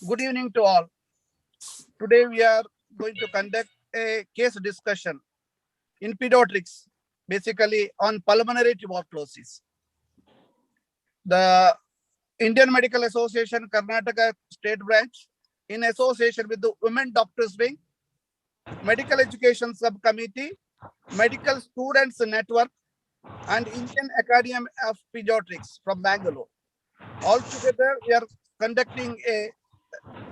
Good evening to all. Today we are going to conduct a case discussion in pediatrics, basically on pulmonary tuberculosis. The Indian Medical Association Karnataka State Branch, in association with the Women Doctors Wing, Medical Education Subcommittee, Medical Students Network, and Indian Academy of Pediatrics from Bangalore. All together, we are conducting a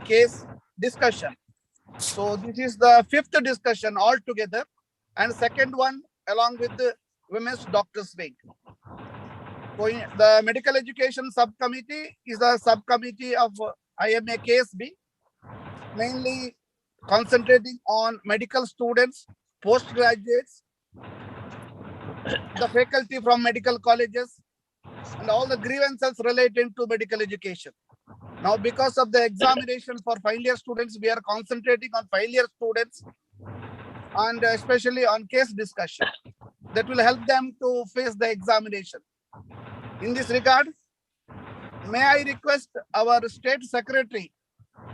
case discussion. So this is the fifth discussion altogether, and second one along with the Women's Doctors Wing. So the Medical Education Subcommittee is a subcommittee of IMA KSB, mainly concentrating on medical students, postgraduates, the faculty from medical colleges, and all the grievances related to medical education. Now, because of the examination for final year students, we are concentrating on final year students and especially on case discussion that will help them to face the examination. In this regard, may I request our State Secretary,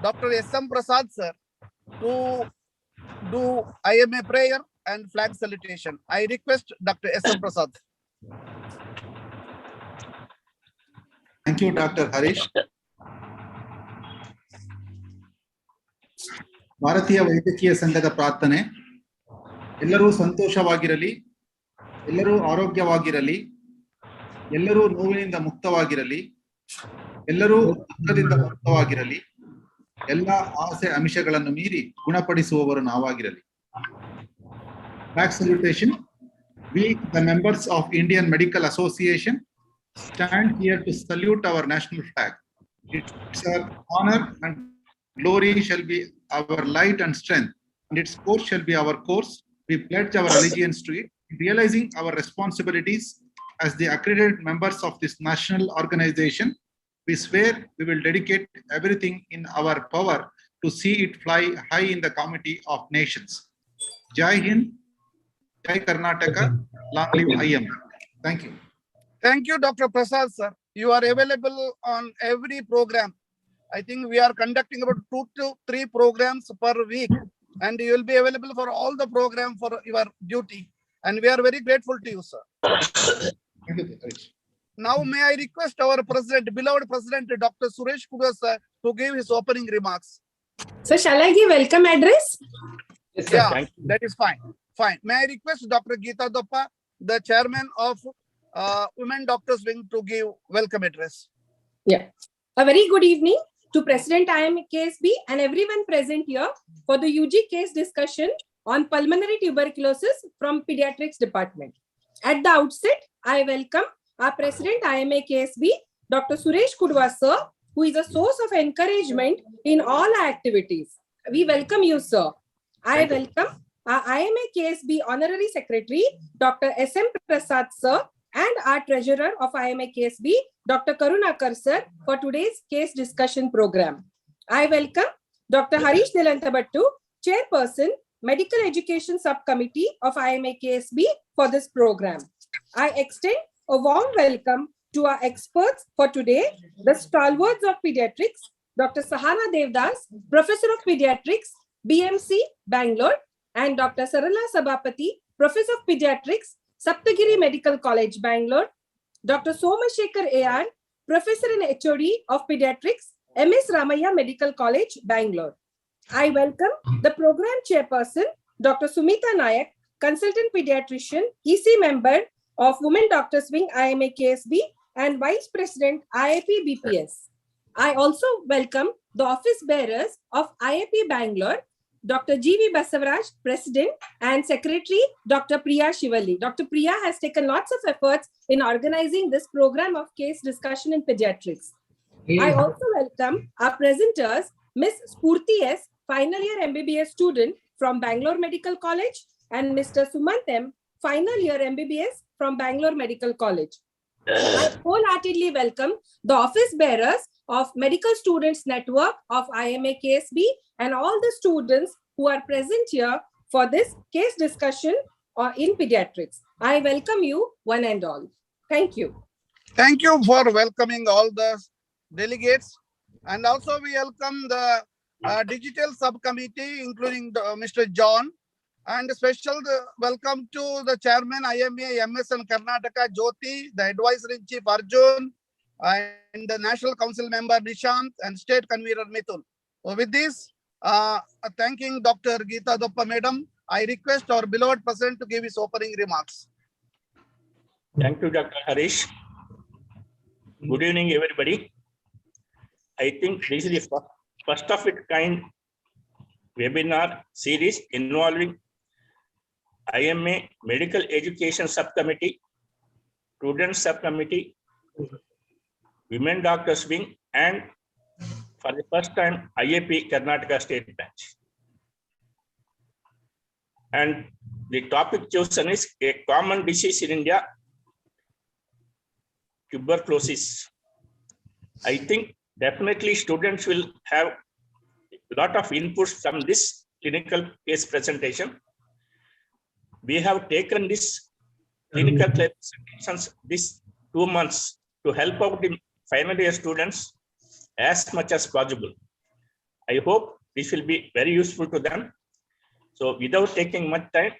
Dr. S.M. Prasad sir, to do IMA prayer and flag salutation. I request Dr. S.M. Prasad. Thank you, Dr. Harish. ಭಾರತೀಯ ವೈದ್ಯಕೀಯ ಸಂಘದ ಪ್ರಾರ್ಥನೆ. ಎಲ್ಲರೂ ಸಂತೋಷವಾಗಿರಲಿ, ಎಲ್ಲರೂ ಆರೋಗ್ಯವಾಗಿರಲಿ, ಎಲ್ಲರೂ ನೋವಿನಿಂದ ಮುಕ್ತವಾಗಿರಲಿ, ಎಲ್ಲರೂ ದುಃಖದಿಂದ ಮುಕ್ತವಾಗಿರಲಿ, ಎಲ್ಲ ಆಸೆ ಆಮಿಷಗಳನ್ನು ಮೀರಿ ಗುಣಪಡಿಸುವವರು ನಾವಾಗಿರಲಿ. Flag salutation. We, the members of Indian Medical Association, stand here to salute our national flag. It's our honor and glory shall be our light and strength, and its course shall be our course. We pledge our allegiance to it, realizing our responsibilities as the accredited members of this national organization. We swear we will dedicate everything in our power to see it fly high in the committee of nations. Jai Hind, Jai Karnataka, long live IM. Thank you. Thank you, Dr. Prasad sir. You are available on every program. I think we are conducting about 2 to 3 programs per week, and you will be available for all the program for your duty. And we are very grateful to you, sir. Thank you, Harish. Now, may I request our president, beloved president, Dr. Suresh Kudu sir, to give his opening remarks. So, shall I give welcome address? Yes, sir. Yeah, that is fine. Fine. May I request Dr. Geeta Doppa, the chairman of Women Doctors Wing, to give welcome address. Yeah. A very good evening to President IMA KSB and everyone present here for the UG case discussion on pulmonary tuberculosis from Pediatrics Department. At the outset, I welcome our President IMA KSB, Dr. Suresh Kudwa sir, who is a source of encouragement in all our activities. We welcome you, sir. I welcome our IMA KSB Honorary Secretary, Dr. S.M. Prasad sir, and our Treasurer of IMA KSB, Dr. Karunakar sir, for today's case discussion program. I welcome Dr. Harish Nilantabattu, Chairperson, Medical Education Subcommittee of IMA KSB for this program. I extend a warm welcome to our experts for today, the stalwarts of pediatrics, Dr. Sahana Devdas, Professor of Pediatrics, BMC, Bangalore, and Dr. Sarala Sabapati, Professor of Pediatrics, Saptagiri Medical College, Bangalore, Dr. Somashekar A.R., Professor in HOD of Pediatrics, MS Ramaya Medical College, Bangalore. I welcome the program chairperson, Dr. Sumita Nayak, consultant pediatrician, EC member of Women Doctors Wing, IMA KSB, and Vice President, IIP BPS. I also welcome the office bearers of IIP Bangalore, Dr. G.V. Basavaraj, President, and Secretary, Dr. Priya Shivali. Dr. Priya has taken lots of efforts in organizing this program of case discussion in pediatrics. I also welcome our presenters, Ms. Spurti S., final year MBBS student from Bangalore Medical College, and Mr. Sumant M., final year MBBS from Bangalore Medical College. I wholeheartedly welcome the office bearers of Medical Students Network of IMA KSB and all the students who are present here for this case discussion in pediatrics. I welcome you one and all. Thank you. Thank you for welcoming all the delegates And also we welcome the digital subcommittee, including Mr. John, and special welcome to the chairman IMA MSN Karnataka Jyoti, the advisor in chief Arjun, and the national council member Nishant, and state convener Mithun. So with this, thanking Dr. Geeta Doppa Madam, I request our beloved president to give his opening remarks. Thank you, Dr. Harish. Good evening, everybody. I think this is the first of its kind webinar series involving IMA Medical Education Subcommittee, Student Subcommittee, Women Doctors Wing, and for the first time IAP Karnataka State Branch. And the topic chosen is a common disease in India, tuberculosis. I think definitely students will have a lot of inputs from this clinical case presentation. We have taken this clinical presentations this 2 months to help out the final year students as much as possible. I hope this will be very useful to them. So without taking much time,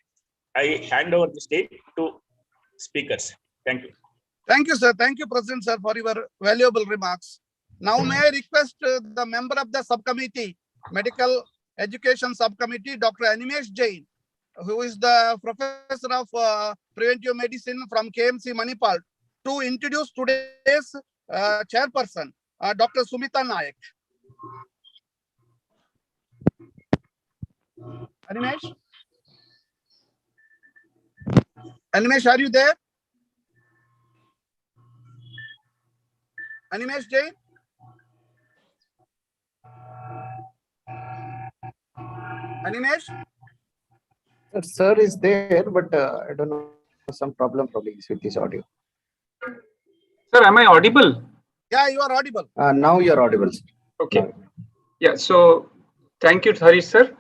I hand over the stage to speakers. Thank you. Thank you, sir. Thank you, President, sir, for your valuable remarks. Now, may I request the member of the subcommittee, Medical Education Subcommittee, Dr. Animesh Jain, who is the professor of preventive medicine from KMC Manipal, to introduce today's chairperson, Dr. Sumita Nayak. Animesh? Animesh, are you there? Animesh Jain? Animesh? Sir is there, but I don't know, some problem probably is with his audio. Sir, am I audible? Yeah, you are audible. Now you're audible. Sir. Okay. Now. Yeah, so thank you, Harish sir.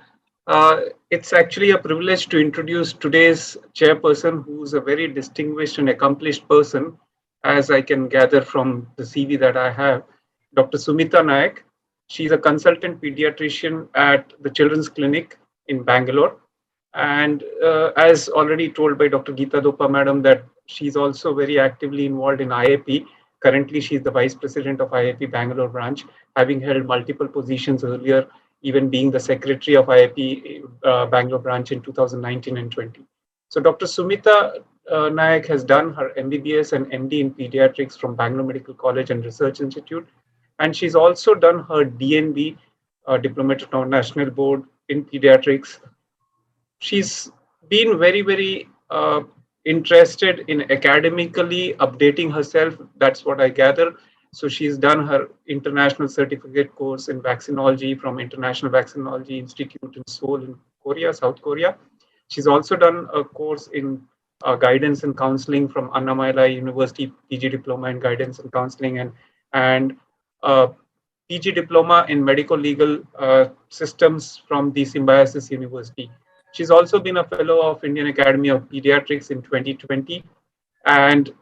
It's actually a privilege to introduce today's chairperson, who's a very distinguished and accomplished person, as I can gather from the CV that I have, Dr. Sumita Nayak. She's a consultant pediatrician at the Children's Clinic in Bangalore. And as already told by Dr. Geeta Doppa Madam, that she's also very actively involved in IAP. Currently, she's the Vice President of IAP Bangalore branch, having held multiple positions earlier, even being the Secretary of IAP Bangalore branch in 2019 and 20. So Dr. Sumita Nayak has done her MBBS and MD in Pediatrics from Bangalore Medical College and Research Institute. And she's also done her DNB, Diploma to National Board in Pediatrics. She's been very, very interested in academically updating herself. That's what I gather. So she's done her international certificate course in vaccinology from International Vaccinology Institute in Seoul in Korea, South Korea. She's also done a course in guidance and counseling from Annamalai University, PG diploma in guidance and counseling, and PG diploma in medical legal systems from the Symbiosis University. She's also been a fellow of Indian Academy of Pediatrics in 2020, and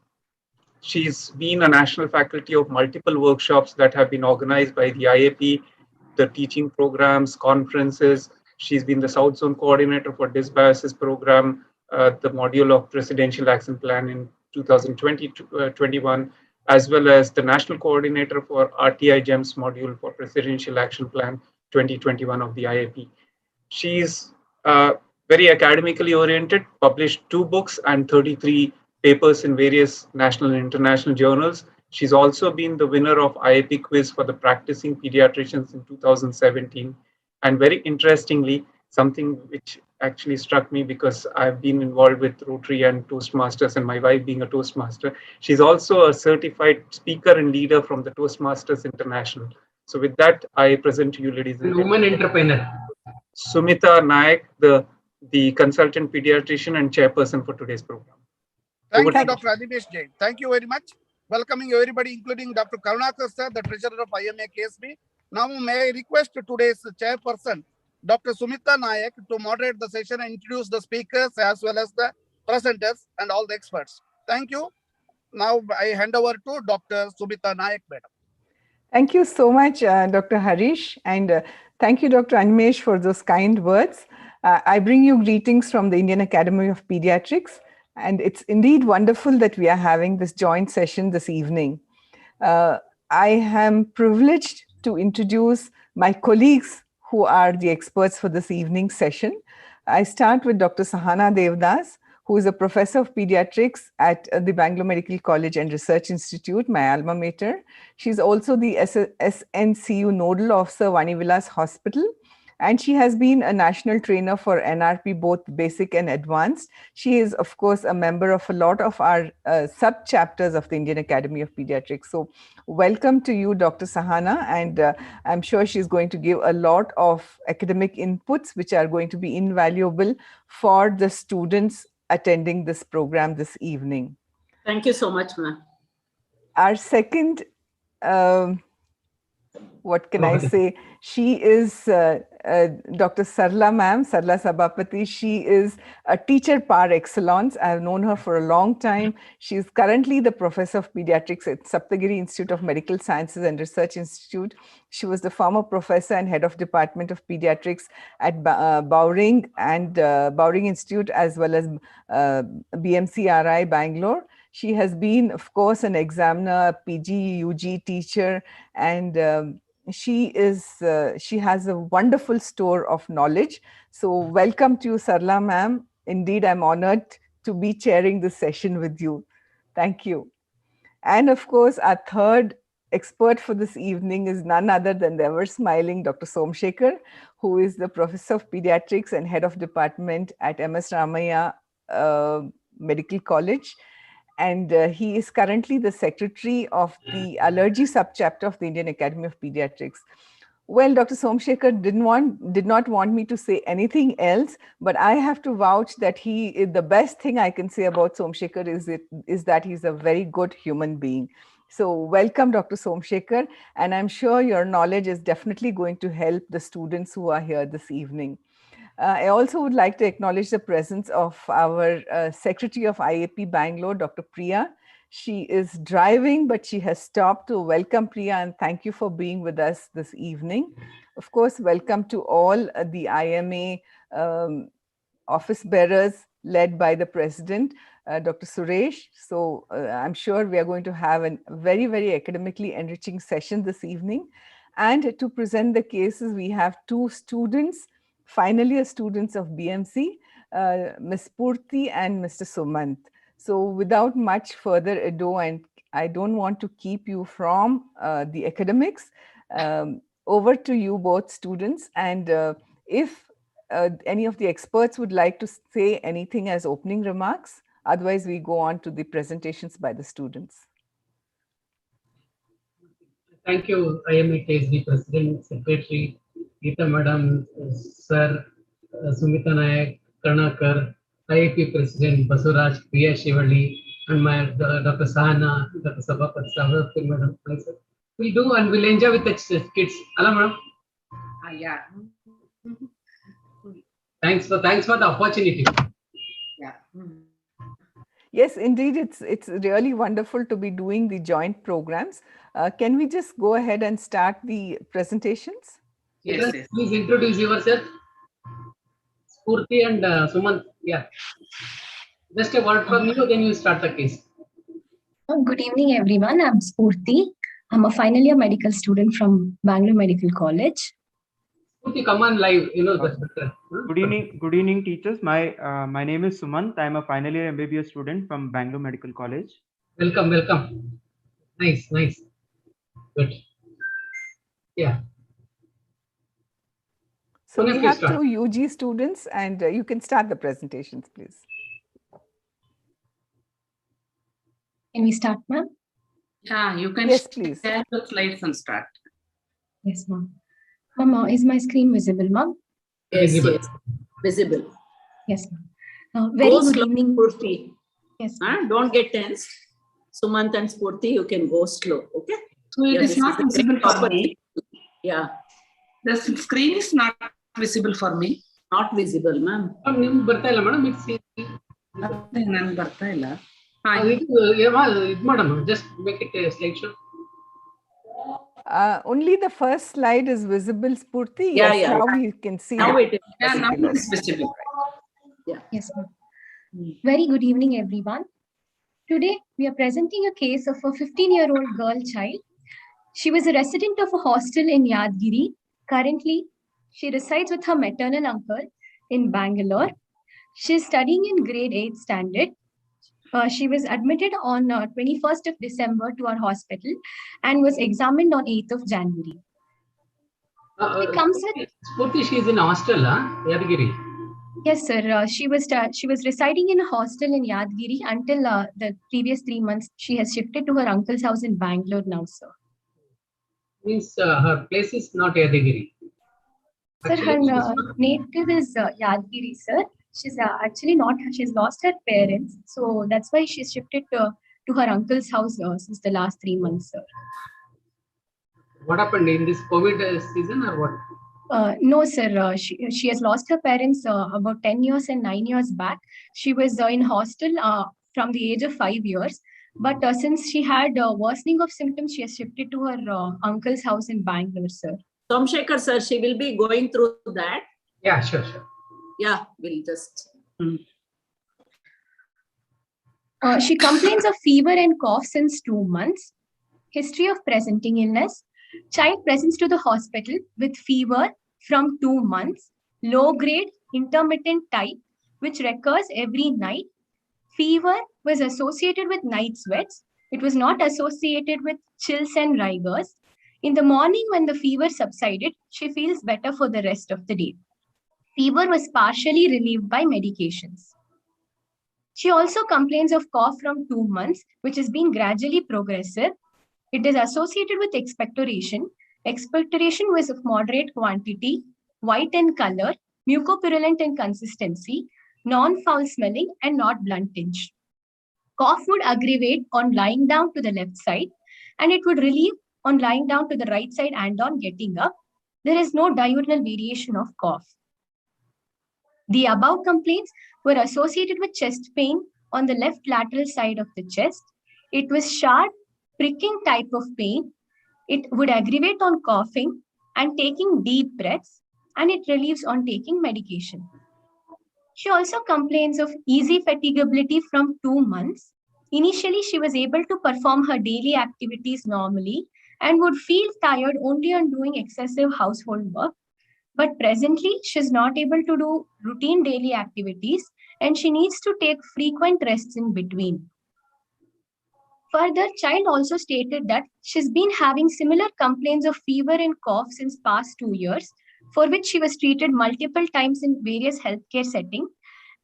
she's been a national faculty of multiple workshops that have been organized by the IAP, the teaching programs, conferences. She's been the South Zone coordinator for Dysbiosis program, the module of Presidential Action Plan in 2020-21, as well as the national coordinator for RTI GEMS module for Presidential Action Plan 2021 of the IAP. She's very academically oriented, published 2 books and 33 papers in various national and international journals. She's also been the winner of IAP quiz for the practicing pediatricians in 2017. And very interestingly, something which actually struck me because I've been involved with Rotary and Toastmasters, and my wife being a Toastmaster, she's also a certified speaker and leader from the Toastmasters International. So with that, I present to you, ladies and gentlemen, woman entrepreneur, Sumita Nayak, the consultant pediatrician and chairperson for today's program. Thank you, Dr. Animesh Jain. Thank you very much. Welcoming everybody, including Dr. Karunakar sir, the treasurer of IMA KSB. Now, may I request today's chairperson, Dr. Sumita Nayak, to moderate the session and introduce the speakers as well as the presenters and all the experts. Thank you. Now, I hand over to Dr. Sumita Nayak, madam. Thank you so much, Dr. Harish, and thank you, Dr. Animesh, for those kind words. I bring you greetings from the Indian Academy of Pediatrics, and it's indeed wonderful that we are having this joint session this evening. I am privileged to introduce my colleagues who are the experts for this evening's session. I start with Dr. Sahana Devdas, who is a professor of pediatrics at the Bangalore Medical College and Research Institute, my alma mater. She's also the SNCU nodal officer, Vani Vilas Hospital. And she has been a national trainer for NRP, both basic and advanced. She is, of course, a member of a lot of our sub-chapters of the Indian Academy of Pediatrics. So welcome to you, Dr. Sahana. And I'm sure she's going to give a lot of academic inputs, which are going to be invaluable for the students attending this program this evening. Thank you so much, ma'am. Our second, what can I say? She is Dr. Sarla ma'am, Sarla Sabapati. She is a teacher par excellence. I have known her for a long time. She is currently the professor of pediatrics at Saptagiri Institute of Medical Sciences and Research Institute. She was the former professor and head of Department of Pediatrics at Bowring and Bowring Institute, as well as BMCRI Bangalore. She has been, of course, an examiner, a PG, UG teacher, and she has a wonderful store of knowledge. So welcome to you, Sarla ma'am. Indeed, I'm honored to be chairing this session with you. Thank you. And of course, our third expert for this evening is none other than the ever smiling Dr. Somshekhar, who is the professor of pediatrics and head of department at MS Ramaiah Medical College. And he is currently the secretary of the allergy subchapter of the Indian Academy of Pediatrics. Well, Dr. Somshekhar did not want me to say anything else, but I have to vouch that the best thing I can say about Somshekhar is that he's a very good human being. So welcome, Dr. Somshekhar, and I'm sure your knowledge is definitely going to help the students who are here this evening. I also would like to acknowledge the presence of our Secretary of IAP Bangalore, Dr. Priya. She is driving, but she has stopped to welcome Priya and thank you for being with us this evening. Of course, welcome to all the IMA office bearers led by the President, Dr. Suresh. So I'm sure we are going to have a very, very academically enriching session this evening. And to present the cases, we have two students, final year students of BMC, Ms. Purti and Mr. Sumant. So without much further ado, and I don't want to keep you from the academics, over to you both students. And if any of the experts would like to say anything as opening remarks, otherwise we go on to the presentations by the students. Thank you, IMA TSD President, Secretary, Geeta Madam, Sir, Sumita Nayak, Karnakar, IAP President, Basuraj, Priya Shivali, and my Dr. Sahana, Dr. Sabapati Madam, myself. We'll do and we'll enjoy with the kids. Hello, Madam. Yeah. Thanks for the opportunity. Yeah. Yes, indeed, it's really wonderful to be doing the joint programs. Can we just go ahead and start the presentations? Yes. Please introduce yourself. Spurti and Sumant. Yeah. Just a word from you, then you start the case. Good evening, everyone. I'm Spurti. I'm a final year medical student from Bangalore Medical College. Spurti, come on live. You know that's better. Good evening, teachers. My name is Sumant. I'm a final year MBBS student from Bangalore Medical College. Welcome. Nice. Good. Yeah. So we have two UG students, and you can start the presentations, please. Can we start, ma'am? Yeah, you can. Yes, please. Share the slides and start. Yes, ma'am. Ma'am, is my screen visible, ma'am? Yes. Visible. Yes, ma'am. Very good evening. Spurti. Yes. Don't get tense. Sumant and Spurti, you can go slow. Okay. So it is not visible for me. Yeah. The screen is not visible for me. Not visible, ma'am. Madam, Fine. madam, just make it a slideshow. Only the first slide is visible, Spurti. Yeah, Yes, yeah. now we can see Now the it is. Yeah, now particulars. it's visible. Yes, ma'am. Very good evening, everyone. Today, we are presenting a case of a 15-year-old girl child. She was a resident of a hostel in Yadgiri. Currently, she resides with her maternal uncle in Bangalore. She is studying in grade 8 standard. She was admitted on 21st of December to our hospital and was examined on 8th of January. It comes with Spurti, she is in hostel, huh? Yadgiri. Yes, sir. She was residing in a hostel in Yadgiri until the previous 3 months. She has shifted to her uncle's house in Bangalore now, sir. Means her place is not Yadgiri. Sir, her native is Yadgiri, sir. She's actually not. She's lost her parents, so that's why she's shifted to her uncle's house since the last 3 months, sir. What happened in this COVID season or what? No, sir. She has lost her parents about 10 years and 9 years back. She was in hostel from the age of 5 years. But since she had worsening of symptoms, she has shifted to her uncle's house in Bangalore, sir. Somshekhar, sir, she will be going through that. Yeah, sure, sure. Yeah, we'll just. She complains of fever and cough since 2 months. History of presenting illness. Child presents to the hospital with fever from 2 months, low grade, intermittent type, which recurs every night. Fever was associated with night sweats. It was not associated with chills and rigors. In the morning, when the fever subsided, she feels better for the rest of the day. Fever was partially relieved by medications. She also complains of cough from 2 months, which has been gradually progressive. It is associated with expectoration. Expectoration was of moderate quantity, white in color, mucopurulent in consistency, non-foul smelling, and not blunt tinge. Cough would aggravate on lying down to the left side, and it would relieve on lying down to the right side and on getting up. There is no diurnal variation of cough. The above complaints were associated with chest pain on the left lateral side of the chest. It was sharp, pricking type of pain. It would aggravate on coughing and taking deep breaths, and it relieves on taking medication. She also complains of easy fatigability from 2 months. Initially, she was able to perform her daily activities normally and would feel tired only on doing excessive household work. But presently, she's not able to do routine daily activities and she needs to take frequent rests in between. Further, child also stated that she's been having similar complaints of fever and cough since past 2 years, for which she was treated multiple times in various healthcare settings,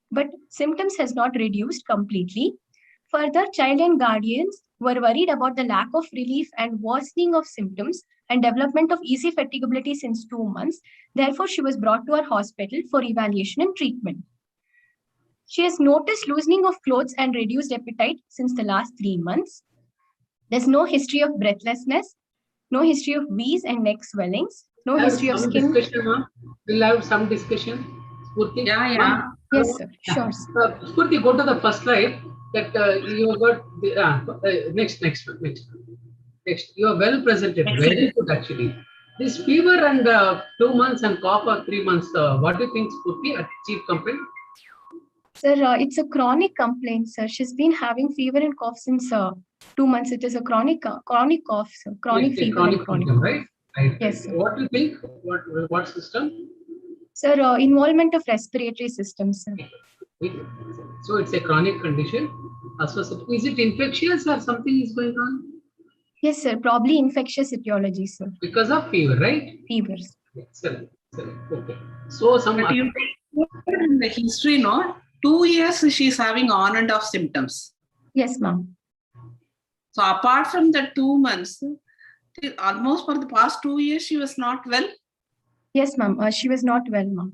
but symptoms has not reduced completely. Further, child and guardians were worried about the lack of relief and worsening of symptoms and development of easy fatigability since 2 months. Therefore, she was brought to our hospital for evaluation and treatment. She has noticed loosening of clothes and reduced appetite since the last 3 months. There's no history of breathlessness, no history of wheeze and neck swellings, no history of skin. We'll have some discussion. Spurti? Yeah. Yes, sir. Sure. Spurti, go to the first slide. That you got the next. You are well presented. Very good, actually. This fever and 2 months and cough or 3 months. What do you think, Spurti? A chief complaint? Sir, it's a chronic complaint, sir. She's been having fever and cough since 2 months. It is a chronic cough, sir. Chronic fever chronic and chronic symptom, right? Yes, sir. What do you think? What system? Sir, involvement of respiratory system, sir. So it's a chronic condition. Is it infectious or something is going on? Yes, sir. Probably infectious etiology, sir. Because of fever, right? Fevers. Excellent. Okay. So some. But you in the history, no? 2 years she's having on and off symptoms. Yes, ma'am. So apart from the 2 months, almost for the past 2 years she was not well. Yes, ma'am. She was not well, ma'am.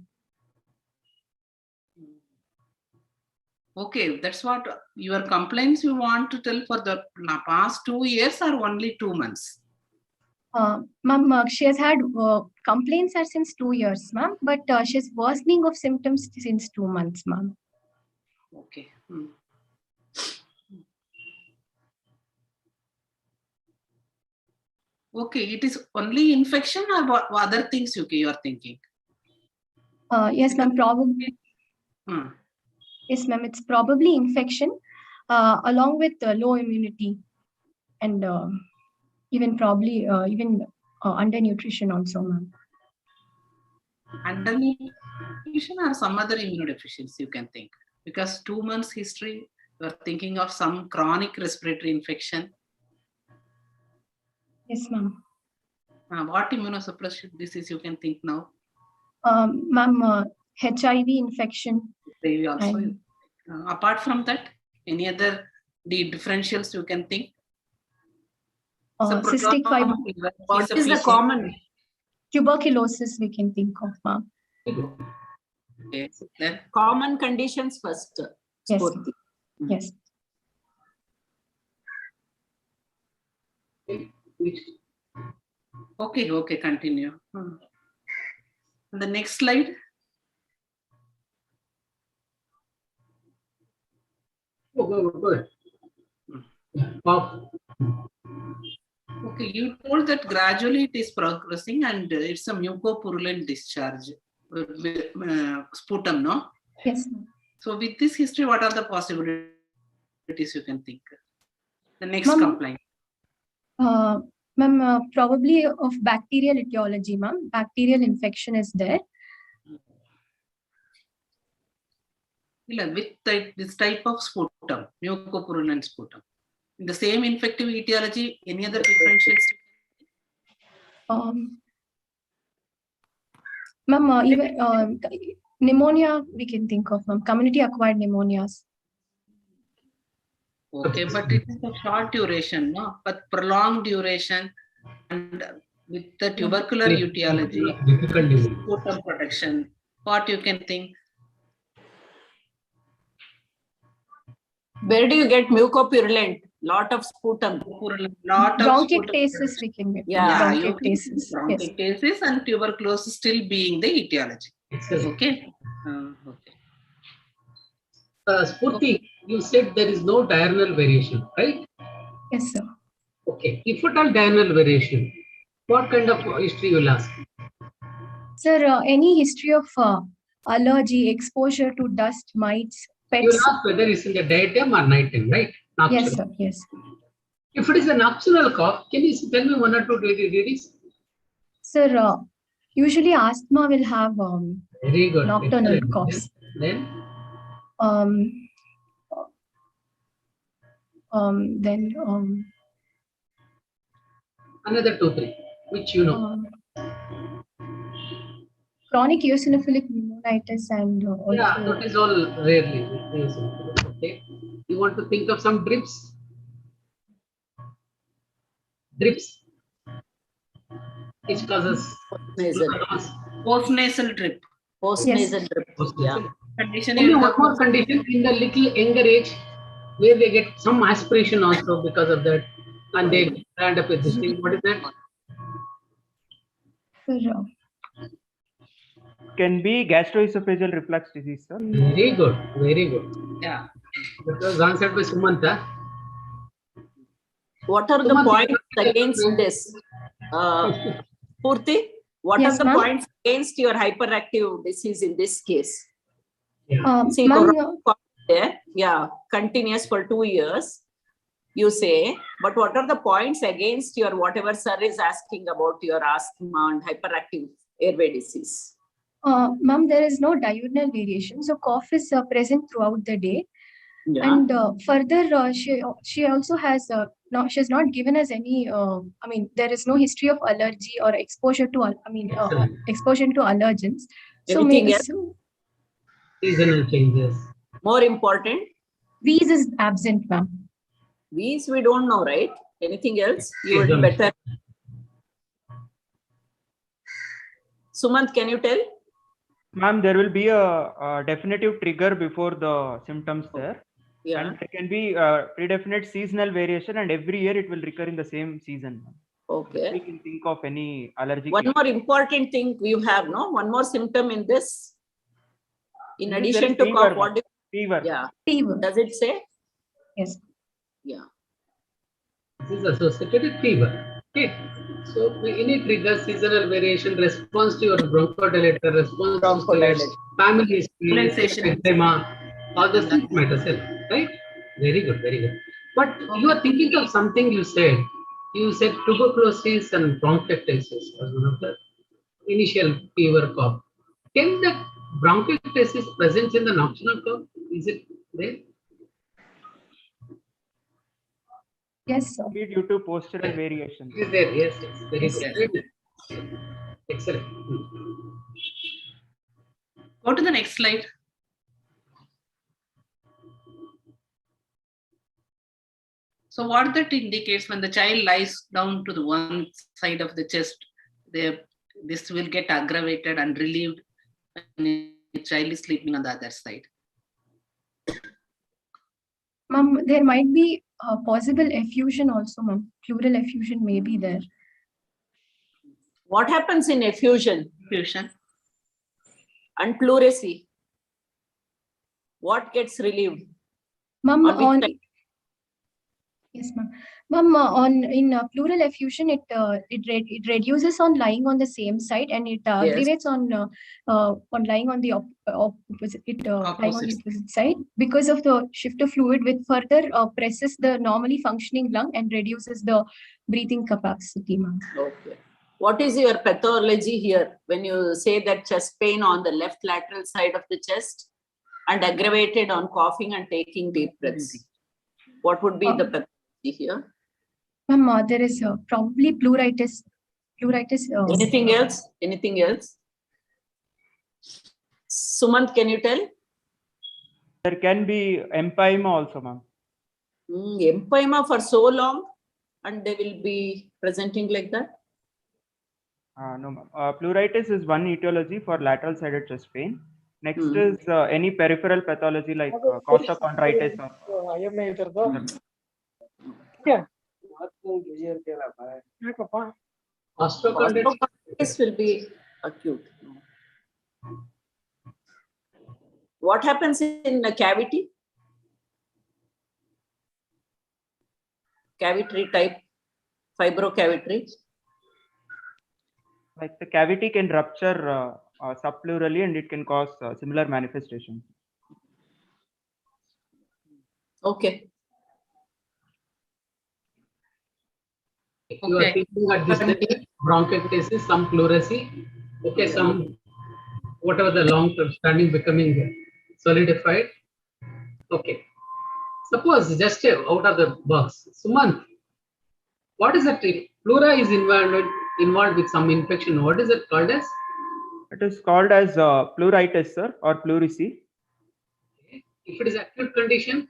Okay, that's what your complaints you want to tell for the past 2 years or only 2 months? Ma'am, she has had complaints are since 2 years, ma'am, but she's worsening of symptoms since 2 months, ma'am. Okay. Okay, it is only infection or what other things you are thinking? Yes, ma'am. Probably. Hmm. Yes, ma'am. It's probably infection, along with low immunity, and even probably undernutrition also, ma'am. Undernutrition or some other immunodeficiency you can think, because 2 months history, you are thinking of some chronic respiratory infection. Yes, ma'am. What immunosuppression disease you can think now? Ma'am, HIV infection. They also. And Apart from that, any other differentials you can think? cystic fibrosis. What is the common? Tuberculosis we can think of, ma'am. Okay, then Common conditions first. Yes. Spurti. Yes. Okay, continue. The next slide. Good. Okay, you told that gradually it is progressing and it's a mucopurulent discharge, sputum, no? Yes. So with this history, what are the possibilities you can think? The next Ma'am, complaint. Ma'am, probably of bacterial etiology, ma'am. Bacterial infection is there. With this type of sputum, mucopurulent sputum. In the same infective etiology, any other differentials? Ma'am, even pneumonia we can think of, ma'am. Community acquired pneumonias. Okay, but it is a short duration, no? But prolonged duration and with the tubercular etiology, sputum protection, what you can think? Where do you get mucopurulent? Lot of sputum. Bronchiectasis we can get. Yeah, bronchiectasis. Bronchiectasis and tuberculosis still being the etiology. Okay. Okay. Spurti, you said there is no diurnal variation, right? Yes, sir. Okay. If at all diurnal variation, what kind of history you will ask? Sir, any history of allergy, exposure to dust, mites, You will pets? ask whether it's in the daytime or nighttime, right? Nocturnal. Yes, sir. Yes. If it is a nocturnal cough, can you tell me one or two readings? Sir, usually asthma will have Very good. nocturnal Excellent. coughs. Then another 2-3, which you know. Chronic eosinophilic pneumonitis and also. Yeah, that is all rarely. Okay. You want to think of some drips? Drips. Which causes Post-nasal drip. Post-nasal drip. Yeah. Condition Only one more condition in the little younger age where they get some aspiration also because of that and they end up with this thing. What is that? Can be gastroesophageal reflux disease, sir. Very good. Very good. Yeah. That was answered by Sumanta. What are the points against this? Purti, what Yes, are the ma'am. points against your hyperactive disease in this case? See, Ma'am, yeah, continuous for 2 years, you say, but what are the points against your whatever sir is asking about your asthma and hyperactive airway disease? ma'am, there is no diurnal variation, so cough is present throughout the day. Yeah. And further, she also has no, she has not given us any. I mean, there is no history of allergy or exposure to. Exposure to allergens. So Anything maybe else? Seasonal changes. More important? Wheeze is absent, ma'am. Wheeze we don't know, right? Anything else? You would better. Sumant, can you tell? Ma'am, there will be a definitive trigger before the symptoms there. Yeah. And there can be predefinite seasonal variation, and every year it will recur in the same season. Okay. We can think of any allergic. One more important thing you have, no? One more symptom in this. In addition to cough, what do you? Fever. Yeah. Fever. Does it say? Yes. Yeah. This is associated with fever. Okay. So any trigger, seasonal variation, response to your bronchodilator, response to steroids, family history, Relaxation. eczema, all those things matters, right? Very good, very good. But you are thinking of something you said. You said tuberculosis and bronchiectasis as one of the initial fever cough. Can the bronchiectasis present in the nocturnal cough? Is it there? Yes, sir. Be due to postural variation. It is there, yes, yes. Very Yes, good. sir. Very good. Excellent. Go to the next slide. So what that indicates, when the child lies down to the one side of the chest, this will get aggravated and relieved when the child is sleeping on the other side. Ma'am, there might be a possible effusion also, ma'am. Pleural effusion may be there. What happens in effusion Effusion. and pleurisy? What gets relieved? Ma'am, On which on side? yes, ma'am. Ma'am, in pleural effusion, it reduces on lying on the same side, and it aggravates on lying on the opposite lying on the opposite side because of the shift of fluid, which further presses the normally functioning lung and reduces the breathing capacity, ma'am. Okay. What is your pathology here when you say that chest pain on the left lateral side of the chest and aggravated on coughing and taking deep breaths? What would be the pathology here? Ma'am, there is probably pleuritis. Anything else? Anything else? Sumant, can you tell? There can be empyema also, ma'am. Empyema for so long and they will be presenting like that? No, ma'am. Pleuritis is one etiology for lateral sided chest pain. Next is any peripheral pathology like costochondritis or Osteochondritis will be acute. What happens in the cavity? Cavitary type, fibrocavitary. like the cavity can rupture subpleurally and it can cause similar manifestations. Okay. You are thinking at this time, bronchiectasis, some pleurisy, okay, some whatever the long-term standing becoming solidified. Okay. Suppose just out of the box, Sumant, what is that? Pleura is involved with some infection. What is it called as? It is called as pleuritis, sir, or pleurisy. If it is acute condition,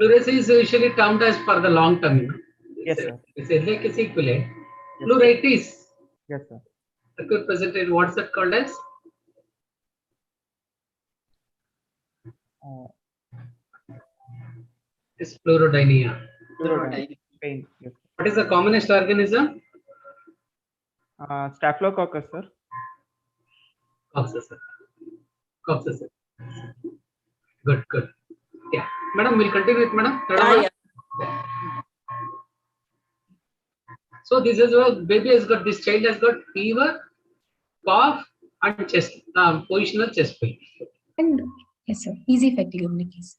pleurisy is usually termed as for the long term. Yes, sir. It's like a sequelae. Pleuritis. Yes, sir. Acute presentation. What's that called as? It's pleurodynia. Pain. Yes. What is the commonest organism? Staphylococcus, sir. Coccus, sir. Coccus, sir. Good, good. Yeah, madam, we'll continue with madam. Yeah. So this is what baby has got. This child has got fever, cough, and chest positional chest pain. And yes, sir. Easy fatigue in the case.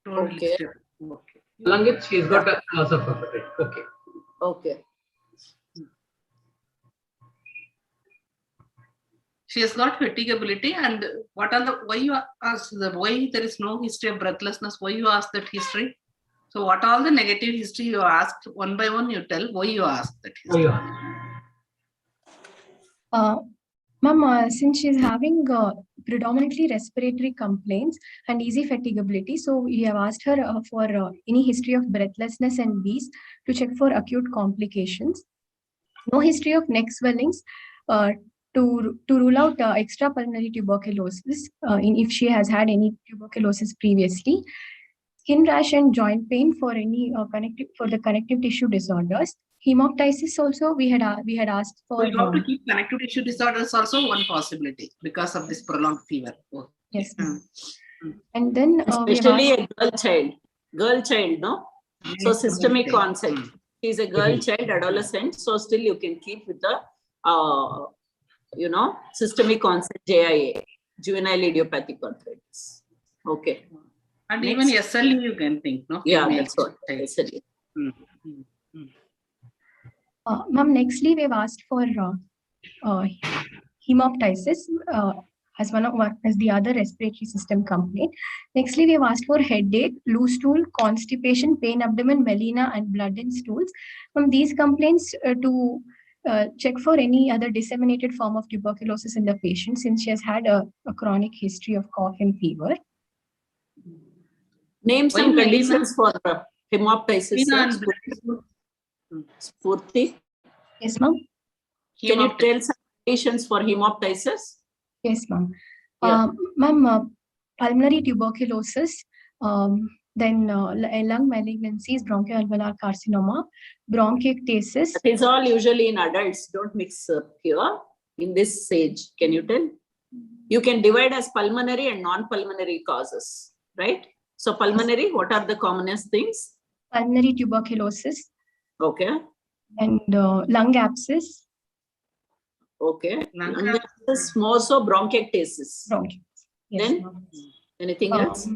Okay. Along with she's got a loss of appetite. Okay. Okay. She has got fatigability, and what are the why you ask the why there is no history of breathlessness? Why you ask that history? So what all the negative history you asked one by one? You tell why you asked that history. Ma'am, since she's having predominantly respiratory complaints and easy fatigability, so we have asked her for any history of breathlessness and wheeze to check for acute complications. No history of neck swellings to rule out extrapulmonary tuberculosis if she has had any tuberculosis previously. Skin rash and joint pain for any connective tissue disorders. Hemoptysis also we had asked So for. you have to keep connective tissue disorders also one possibility because of this prolonged fever. Oh. Yes, ma'am. And then we have Especially asked, a girl child, no? So systemic onset. She's a girl child, adolescent. So still you can keep with the, systemic onset JIA, juvenile idiopathic arthritis. Okay. And Next. even SLE you can think, no? Yeah, Female that's what. child. SLE. ma'am, nextly we have asked for hemoptysis as as the other respiratory system complaint. Nextly, we have asked for headache, loose stool, constipation, pain abdomen, melena, and blood in stools. From these complaints to check for any other disseminated form of tuberculosis in the patient, since she has had a chronic history of cough and fever. Name some Why conditions for hemoptysis. Melena Sir. and Spurti. Yes, ma'am. Can you tell some conditions for hemoptysis? Yes, ma'am. Yeah. Ma'am, pulmonary tuberculosis, then lung malignancies, bronchoalveolar carcinoma, bronchiectasis. It is all usually in adults. Don't mix up here in this stage. Can you tell? You can divide as pulmonary and non-pulmonary causes, right? So pulmonary, what are the commonest things? Pulmonary tuberculosis. Okay. And lung abscess. Okay. Lung abscess, more so bronchiectasis. Yes, then anything else?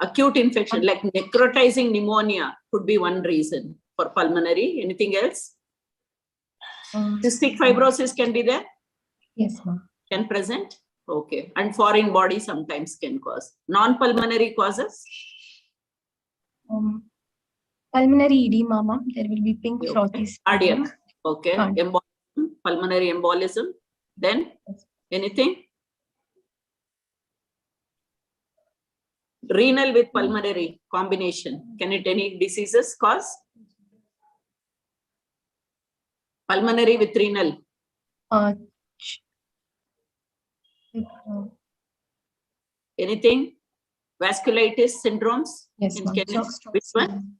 Acute infection like necrotizing pneumonia could be one reason for pulmonary. Anything else? Cystic fibrosis can be there? Yes, ma'am. Can present? Okay. And foreign body sometimes can cause. Non-pulmonary causes? Pulmonary edema, ma'am. There will be pink frothy sputum. Cardiac. Okay. Embolism, pulmonary embolism. Then anything? Renal with pulmonary combination. Can it any diseases cause? Pulmonary with renal. Anything? Vasculitis syndromes? Yes, ma'am. Which one?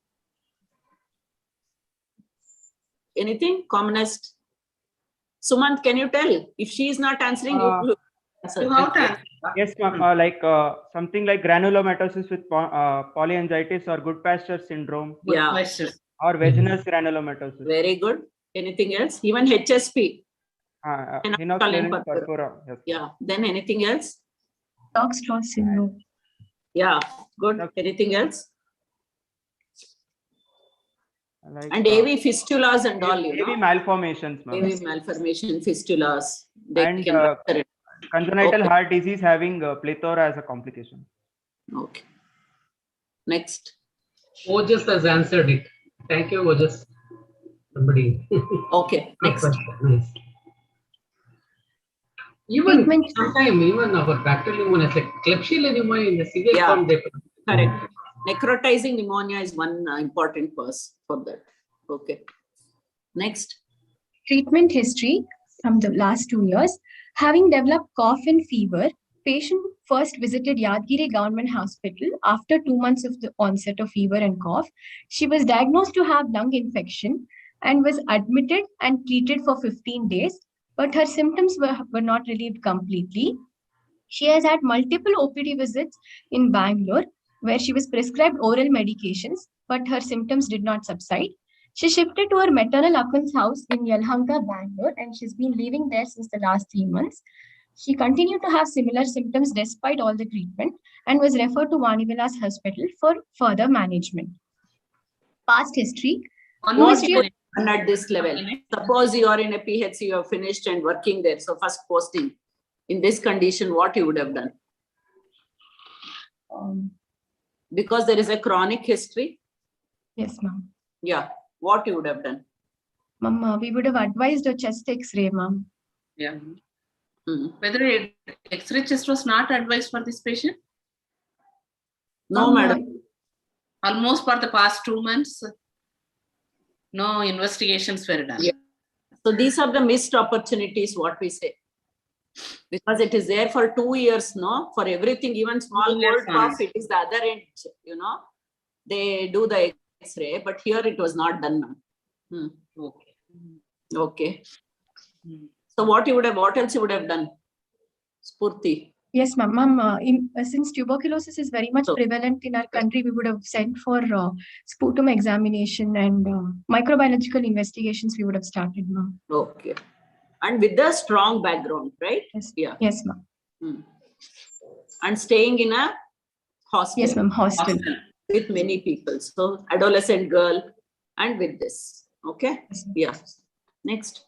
Anything? Commonest? Sumant, can you tell? If she is not answering, you answer. You have to answer. Yes, ma'am. Something like granulomatosis with polyangiitis or Goodpasture syndrome. Yeah. Or vaginous granulomatosis. Very good. Anything else? Even HSP. Henoch-Schönlein purpura. Yes. Yeah. Then anything else? Stokes-Jones syndrome. Yeah. Good. Anything else? Like, and AV fistulas and all, you know. AV malformations, ma'am. AV malformation, fistulas. They And can congenital heart disease having plethora as a complication. Okay. Next. Ojas has answered it. Thank you, Ojas. Somebody. Okay. Next. Nice. Even sometimes even our bacterial pneumonia, like Klebsiella pneumonia in the severe form. Correct. Necrotizing pneumonia is one important cause for that. Okay. Next. Treatment history from the last 2 years. Having developed cough and fever, patient first visited Yadgiri Government Hospital after 2 months of the onset of fever and cough. She was diagnosed to have lung infection and was admitted and treated for 15 days, but her symptoms were not relieved completely. She has had multiple OPD visits in Bangalore, where she was prescribed oral medications, but her symptoms did not subside. She shifted to her maternal uncle's house in Yelahanka, Bangalore, and she's been living there since the last 3 months. She continued to have similar symptoms despite all the treatment and was referred to Vanivilas Hospital for further management. Past history. What you have done at this level? Suppose you are in a PHC, you have finished and working there. So first posting in this condition, what you would have done? Because there is a chronic history. Yes, ma'am. Yeah. What you would have done? Ma'am, we would have advised a chest X-ray, ma'am. Yeah. Whether X-ray chest was not advised for this patient? No, madam. Almost for the past 2 months, no investigations were done. Yeah. So these are the missed opportunities, what we say. Because it is there for 2 years, no? For everything, even small cold cough, it is the other end, you know. They do the X-ray, but here it was not done, ma'am. Okay. Okay. So what else you would have done? Spurti. Yes, ma'am. Since tuberculosis is very much prevalent in our country, we would have sent for sputum examination and microbiological investigations we would have started, ma'am. Okay. And with a strong background, right? Yes. Yeah. Yes, ma'am. And staying in a hostel. Yes, ma'am. Hostel. With many people. So adolescent girl and with this. Okay. Yes, yeah. Next.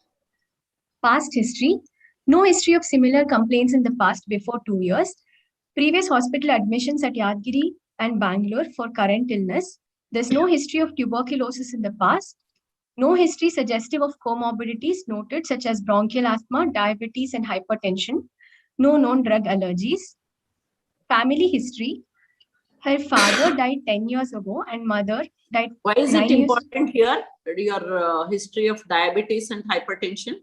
Past history. No history of similar complaints in the past before 2 years. Previous hospital admissions at Yadgiri and Bangalore for current illness. There's no history of tuberculosis in the past. No history suggestive of comorbidities noted such as bronchial asthma, diabetes, and hypertension. No known drug allergies. Family history. Her father died 10 years ago and mother died. Why is 9 it years. important here? Your history of diabetes and hypertension?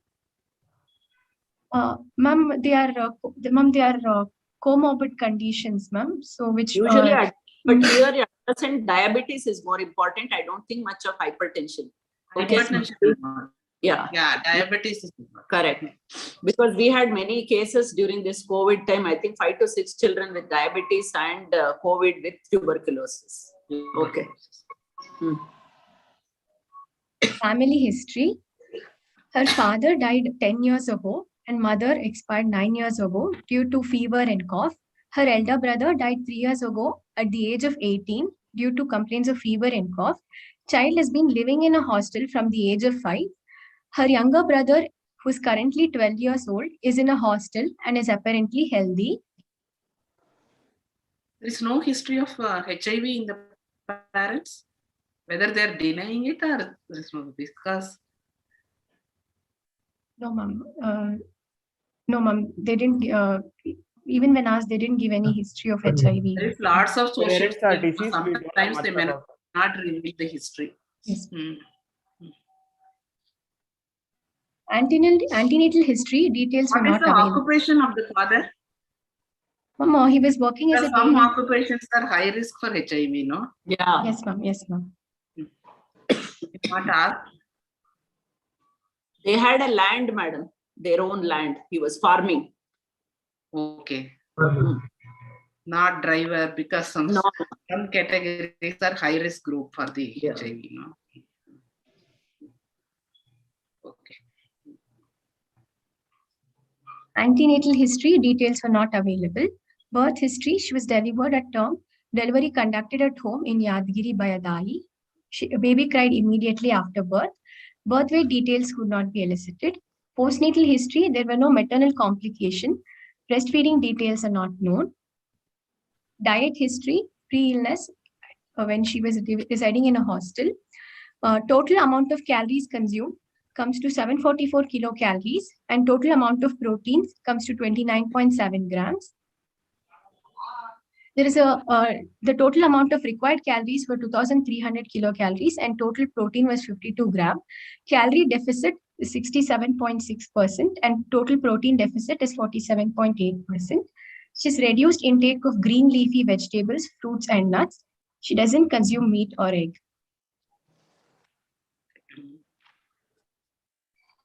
Ma'am, they are comorbid conditions, ma'am. So which Usually, but here your adolescent diabetes is more important. I don't think much of hypertension. Hypertension. Yeah. Yeah, diabetes is correct. Because we had many cases during this COVID time. I think 5 to 6 children with diabetes and COVID with tuberculosis. Okay. Family history. Her father died 10 years ago and mother expired 9 years ago due to fever and cough. Her elder brother died 3 years ago at the age of 18 due to complaints of fever and cough. Child has been living in a hostel from the age of 5. Her younger brother, who is currently 12 years old, is in a hostel and is apparently healthy. There is no history of HIV in the parents, whether they are denying it or there is no discuss. No, ma'am. No, ma'am. They didn't. Even when asked, they didn't give any history of HIV. There is lots of social. Parents are deceased, we don't know Sometimes much they may about not reveal the history. Yes. Antenatal history details were What is not the available. occupation of the father? Ma'am, he was working as a Some daily. occupations are high risk for HIV, no? Yeah. Yes, ma'am. Yes, ma'am. Not asked. They had a land, madam, their own land. He was farming. Okay. Not driver, because some categories are high risk group for the HIV, no? Okay. Antenatal history details were not available. Birth history, she was delivered at term. Delivery conducted at home in Yadgiri by a Dahi. A baby cried immediately after birth. Birth weight details could not be elicited. Postnatal history, there were no maternal complication. Breastfeeding details are not known. Diet history, pre-illness, when she was residing in a hostel. Total amount of calories consumed comes to 744 kilocalories and total amount of proteins comes to 29.7 grams. There is the total amount of required calories were 2,300 kilocalories and total protein was 52 grams. Calorie deficit is 67.6% and total protein deficit is 47.8%. She's reduced intake of green leafy vegetables, fruits and nuts. She doesn't consume meat or egg.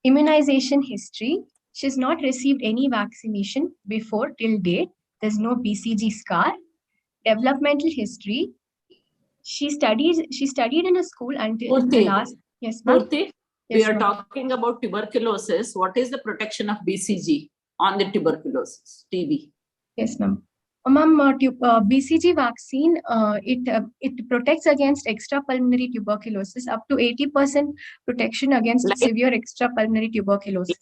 Immunization history. She's not received any vaccination before till date. There's no BCG scar. Developmental history. She studied in a school until the last. Yes, ma'am. Murthy, we are talking about tuberculosis. What is the protection of BCG on the tuberculosis, TB? Yes, ma'am. Ma'am, BCG vaccine, it protects against extrapulmonary tuberculosis, up to 80% protection against severe extrapulmonary tuberculosis.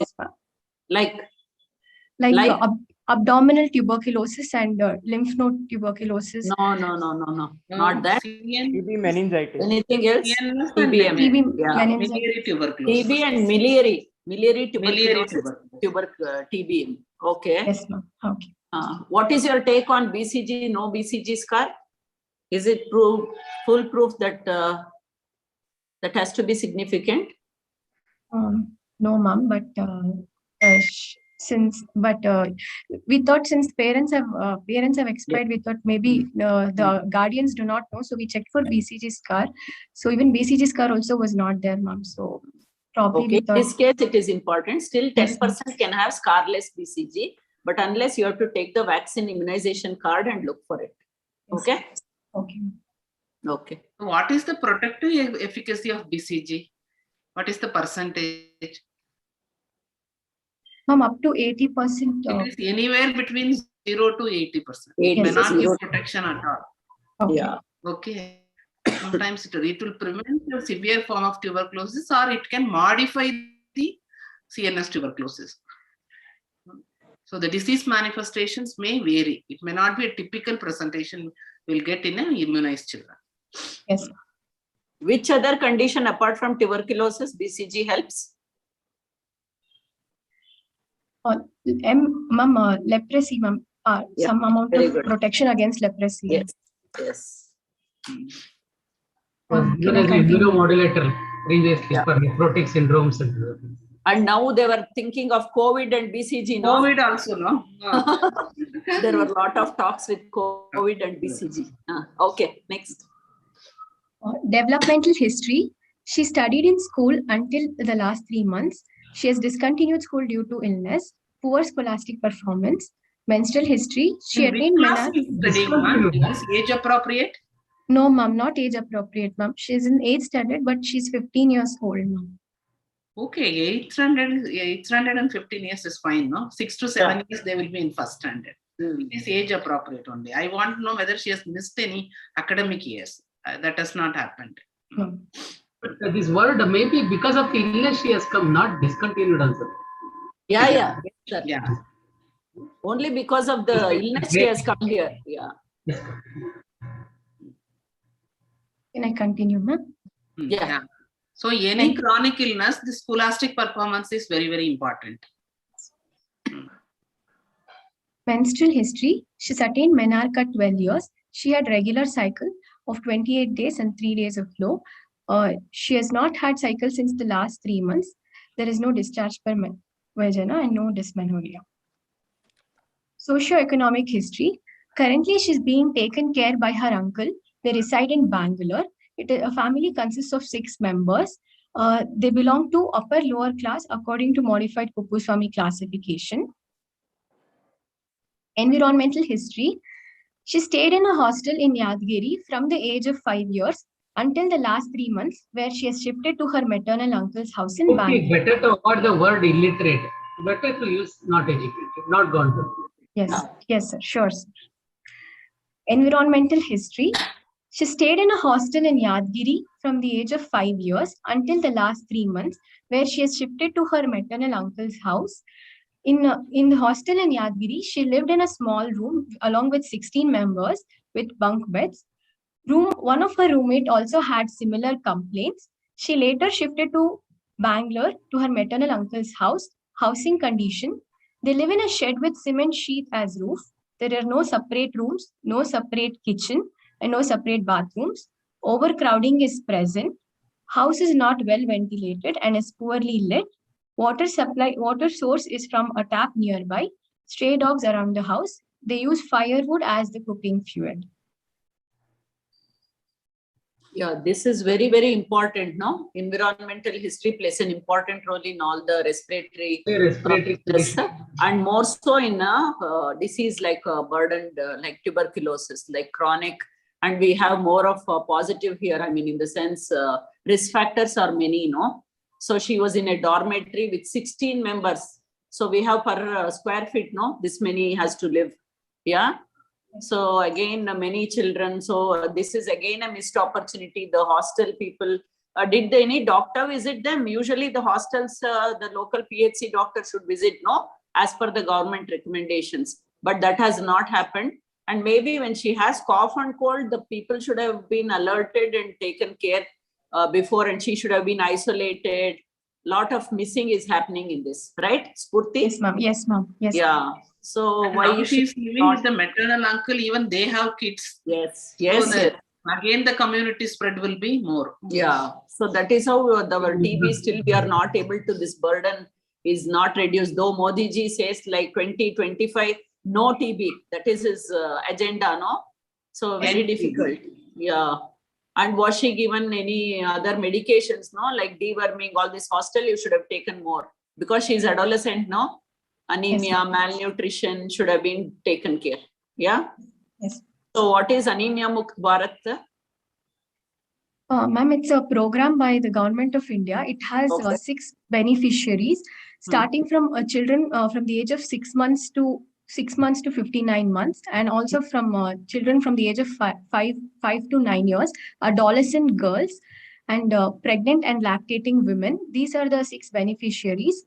Like abdominal tuberculosis and lymph node tuberculosis. No. Not that. TB meningitis. Anything else? TB Miliary tuberculosis. TB and miliary tuberculosis. TB. Okay. Yes, ma'am. Okay. What is your take on BCG, no BCG scar? Is it full proof that that has to be significant? No, ma'am, but but we thought since parents have expired, we thought maybe the guardians do not know. So we checked for BCG scar. So even BCG scar also was not there, ma'am. So probably Okay, we thought. in this case, it is important. Still 10% Yes, ma'am. can have scarless BCG, but unless you have to take the vaccine immunization card and look for it. Okay? Okay. Okay. What is the protective efficacy of BCG? What is the percentage? Ma'am, up to 80%. It is anywhere between 0 to 80%. It may Yes, not give 0. protection at all. Okay. Yeah. Okay. Sometimes it will prevent a severe form of tuberculosis, or it can modify the CNS tuberculosis. So the disease manifestations may vary. It may not be a typical presentation we'll get in an immunized children. Yes. Which other condition apart from tuberculosis BCG helps? Ma'am, leprosy, ma'am. Yeah, Some amount very of good. protection against leprosy. Yes. Yes. Was given Can I as an continue? immunomodulator previously Yeah. for nephrotic syndromes. And now they were thinking of COVID and BCG, no? COVID also, no? There were a lot of talks with COVID and BCG. Okay, next. Developmental history. She studied in school until the last 3 months. She has discontinued school due to illness, poor scholastic performance, menstrual history. She In which attained class menarche. is studying, ma'am? Is age appropriate? No, ma'am, not age appropriate, ma'am. She's in 8th standard, but she's 15 years old, ma'am. Okay, 815 years is fine, no? 6 to 7 years they will be in first standard. It is age appropriate only. I want to know whether she has missed any academic years. That has not happened. No. But this word maybe because of the illness she has come, not discontinued also. Yeah. Yeah. Only because of the illness she has come here. Yeah. Yes. Can I continue, ma'am? Yeah. So any chronic illness, the scholastic performance is very, very important. Menstrual history. She's attained menarche at 12 years. She had regular cycle of 28 days and 3 days of flow. She has not had cycle since the last 3 months. There is no discharge per vagina and no dysmenorrhea. Socioeconomic history. Currently, she's being taken care by her uncle. They reside in Bangalore. A family consists of 6 members. They belong to upper lower class according to modified Kuppuswamy classification. Environmental history. She stayed in a hostel in Yadgiri from the age of 5 years until the last 3 months, where she has shifted to her maternal uncle's house in Bangalore. Better to avoid the word illiterate. Better to use not educated, not gone to. Yes, sir. Sure, sir. Environmental history. She stayed in a hostel in Yadgiri from the age of 5 years until the last 3 months, where she has shifted to her maternal uncle's house. In the hostel in Yadgiri, she lived in a small room along with 16 members with bunk beds. One of her roommate also had similar complaints. She later shifted to Bangalore to her maternal uncle's house. Housing condition. They live in a shed with cement sheet as roof. There are no separate rooms, no separate kitchen, and no separate bathrooms. Overcrowding is present. House is not well ventilated and is poorly lit. Water source is from a tap nearby. Stray dogs around the house. They use firewood as the cooking fuel. Yeah, this is very, very important, no? Environmental history plays an important role in all the respiratory processes, and more so in a disease like burdened, like tuberculosis, like chronic, and we have more of a positive here. I mean, in the sense, risk factors are many, no? So she was in a dormitory with 16 members. So we have per square feet, no? This many has to live, yeah? So again, many children. So this is again a missed opportunity. The hostel people, did any doctor visit them? Usually the hostels, the local PHC doctor should visit, no? As per the government recommendations. But that has not happened. And maybe when she has cough and cold, the people should have been alerted and taken care before, and she should have been isolated. Lot of missing is happening in this, right? Spurti? Yes, ma'am. Yes, ma'am. Yes. Yeah. So and why now she's living with the maternal uncle, even they have kids. Yes. So again, the community spread will be more. Yeah. So that is how our TB still we are not able to this burden is not reduced. Though Modi ji says like 2025, no TB. That is his agenda, no? So very difficult. Yeah. And was she given any other medications, no? Like deworming, all this hostel, you should have taken more. Because she's adolescent, no? Anemia, malnutrition should have been taken care. Yeah? Yes. So what is Anemia Mukt Bharat? Ma'am, it's a program by the government of India. It has 6 beneficiaries, starting from children from the age of 6 months to 59 months, and also from children from the age of 5 to 9 years, adolescent girls, and pregnant and lactating women. These are the 6 beneficiaries.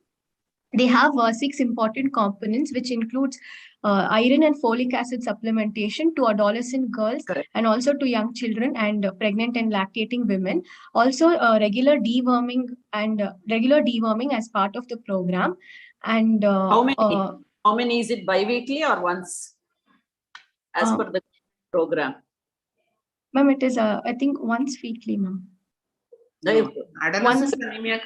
They have 6 important components, which includes iron and folic acid supplementation to adolescent girls, and also to young children and pregnant and lactating women. Also, regular deworming as part of the program. And how many is it bi-weekly or once as per the program? Ma'am, it is I think once weekly, ma'am. Adolescent anemia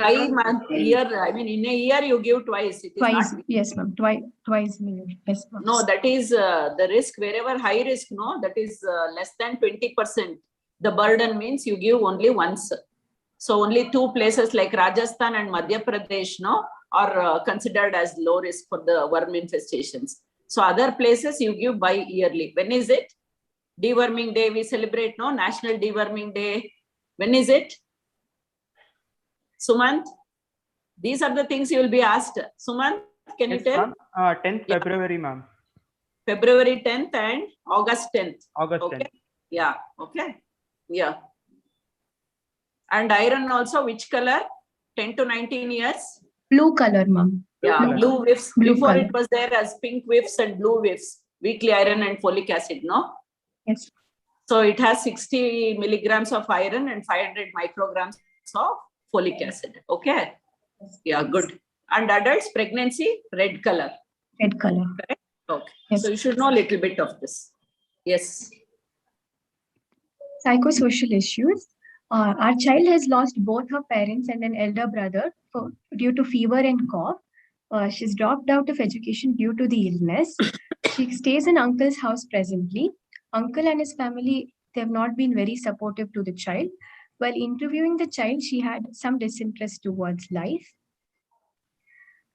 year, I mean, in a year you give twice. It is Twice, not, yes, ma'am. Twice in a year. Yes, ma'am. no, that is the risk. Wherever high risk, no, that is less than 20%. The burden means you give only once. So only 2 places like Rajasthan and Madhya Pradesh, no, are considered as low risk for the worm infestations. So other places you give bi-yearly. When is it? Deworming day we celebrate, no? National Deworming Day. When is it? Sumant? These are the things you will be asked. Sumant, can you tell? 10th February, ma'am. February 10th and August 10th. August okay. 10th. Yeah. Okay. Yeah. And iron also, which color? 10 to 19 years? Blue color, ma'am. Yeah, blue whiffs. Blue Before color. it was there as pink whiffs and blue whiffs. Weekly iron and folic acid, no? Yes. So it has 60 milligrams of iron and 500 micrograms of folic acid. Okay. Yeah, good. And adults, pregnancy, red color. Red color. Correct? Okay. Yes. So you should know a little bit of this. Yes. Psychosocial issues. Our child has lost both her parents and an elder brother due to fever and cough. She's dropped out of education due to the illness. She stays in uncle's house presently. Uncle and his family, they have not been very supportive to the child. While interviewing the child, she had some disinterest towards life.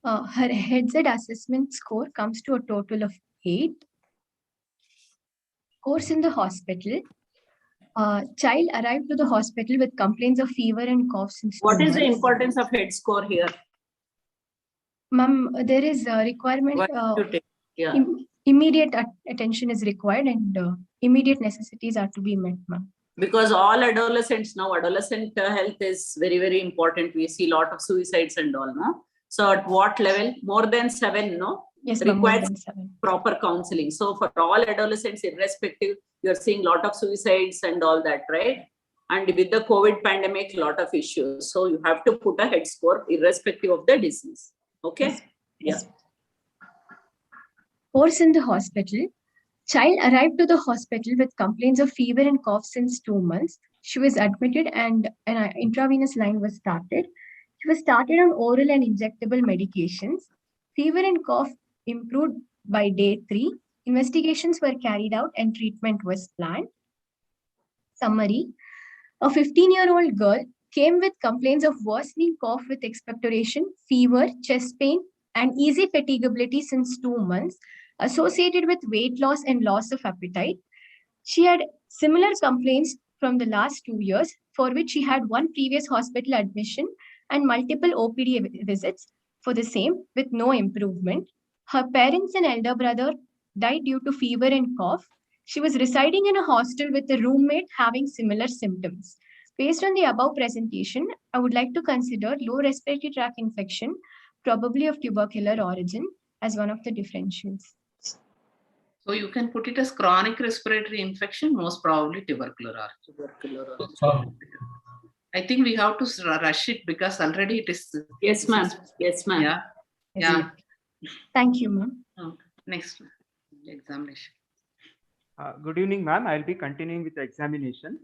Her heads assessment score comes to a total of 8. Course in the hospital. Child arrived to the hospital with complaints of fever and cough since 2 What is months. the importance of head score here? Ma'am, there is a requirement. Yeah. Immediate attention is required, and immediate necessities are to be met, ma'am. Because all adolescents now, adolescent health is very, very important. We see a lot of suicides and all, no? So at what level? More than 7, no? Yes, ma'am, more requires than 7. proper counseling. So for all adolescents, irrespective, you're seeing a lot of suicides and all that, right? And with the COVID pandemic, a lot of issues. So you have to put a head score irrespective of the disease. Okay? Yes. Yeah. Yes. Course in the hospital. Child arrived to the hospital with complaints of fever and cough since 2 months. She was admitted and an intravenous line was started. She was started on oral and injectable medications. Fever and cough improved by day 3. Investigations were carried out and treatment was planned. Summary. A 15-year-old girl came with complaints of worsening cough with expectoration, fever, chest pain, and easy fatigability since 2 months, associated with weight loss and loss of appetite. She had similar complaints from the last 2 years, for which she had 1 previous hospital admission and multiple OPD visits for the same with no improvement. Her parents and elder brother died due to fever and cough. She was residing in a hostel with a roommate having similar symptoms. Based on the above presentation, I would like to consider low respiratory tract infection, probably of tubercular origin, as one of the differentials. So you can put it as chronic respiratory infection, most probably tubercular origin. I think we have to rush it because already it is. Yes, ma'am. Yes, ma'am. Yeah. Yes, Yeah. Thank you, ma'am. Okay. Next examination. Good evening, ma'am. I'll be continuing with the examination.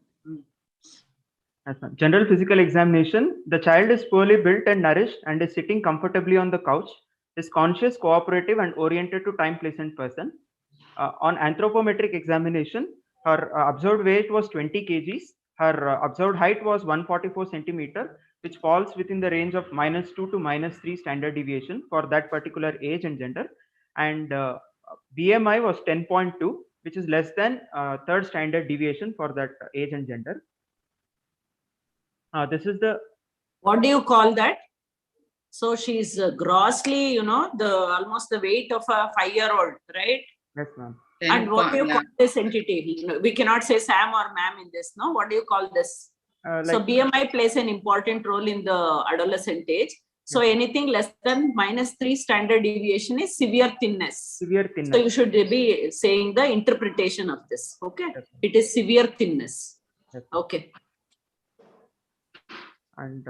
Yes, ma'am. General physical examination. The child is poorly built and nourished and is sitting comfortably on the couch. Is conscious, cooperative, and oriented to time, place, and person. On anthropometric examination, her observed weight was 20 kgs. Her observed height was 144 centimeter, which falls within the range of -2 to -3 standard deviation for that particular age and gender. And BMI was 10.2, which is less than third standard deviation for that age and gender. This is the. What do you call that? So she's grossly, almost the weight of a 5-year-old, right? Yes, ma'am. And what do you call this entity? We cannot say Sam or ma'am in this, no? What do you call this? So BMI plays an important role in the adolescent age. So anything less than -3 standard deviation is severe thinness. Severe thinness. So you should be saying the interpretation of this. Okay. Yes. It is severe thinness. Yes. Okay. And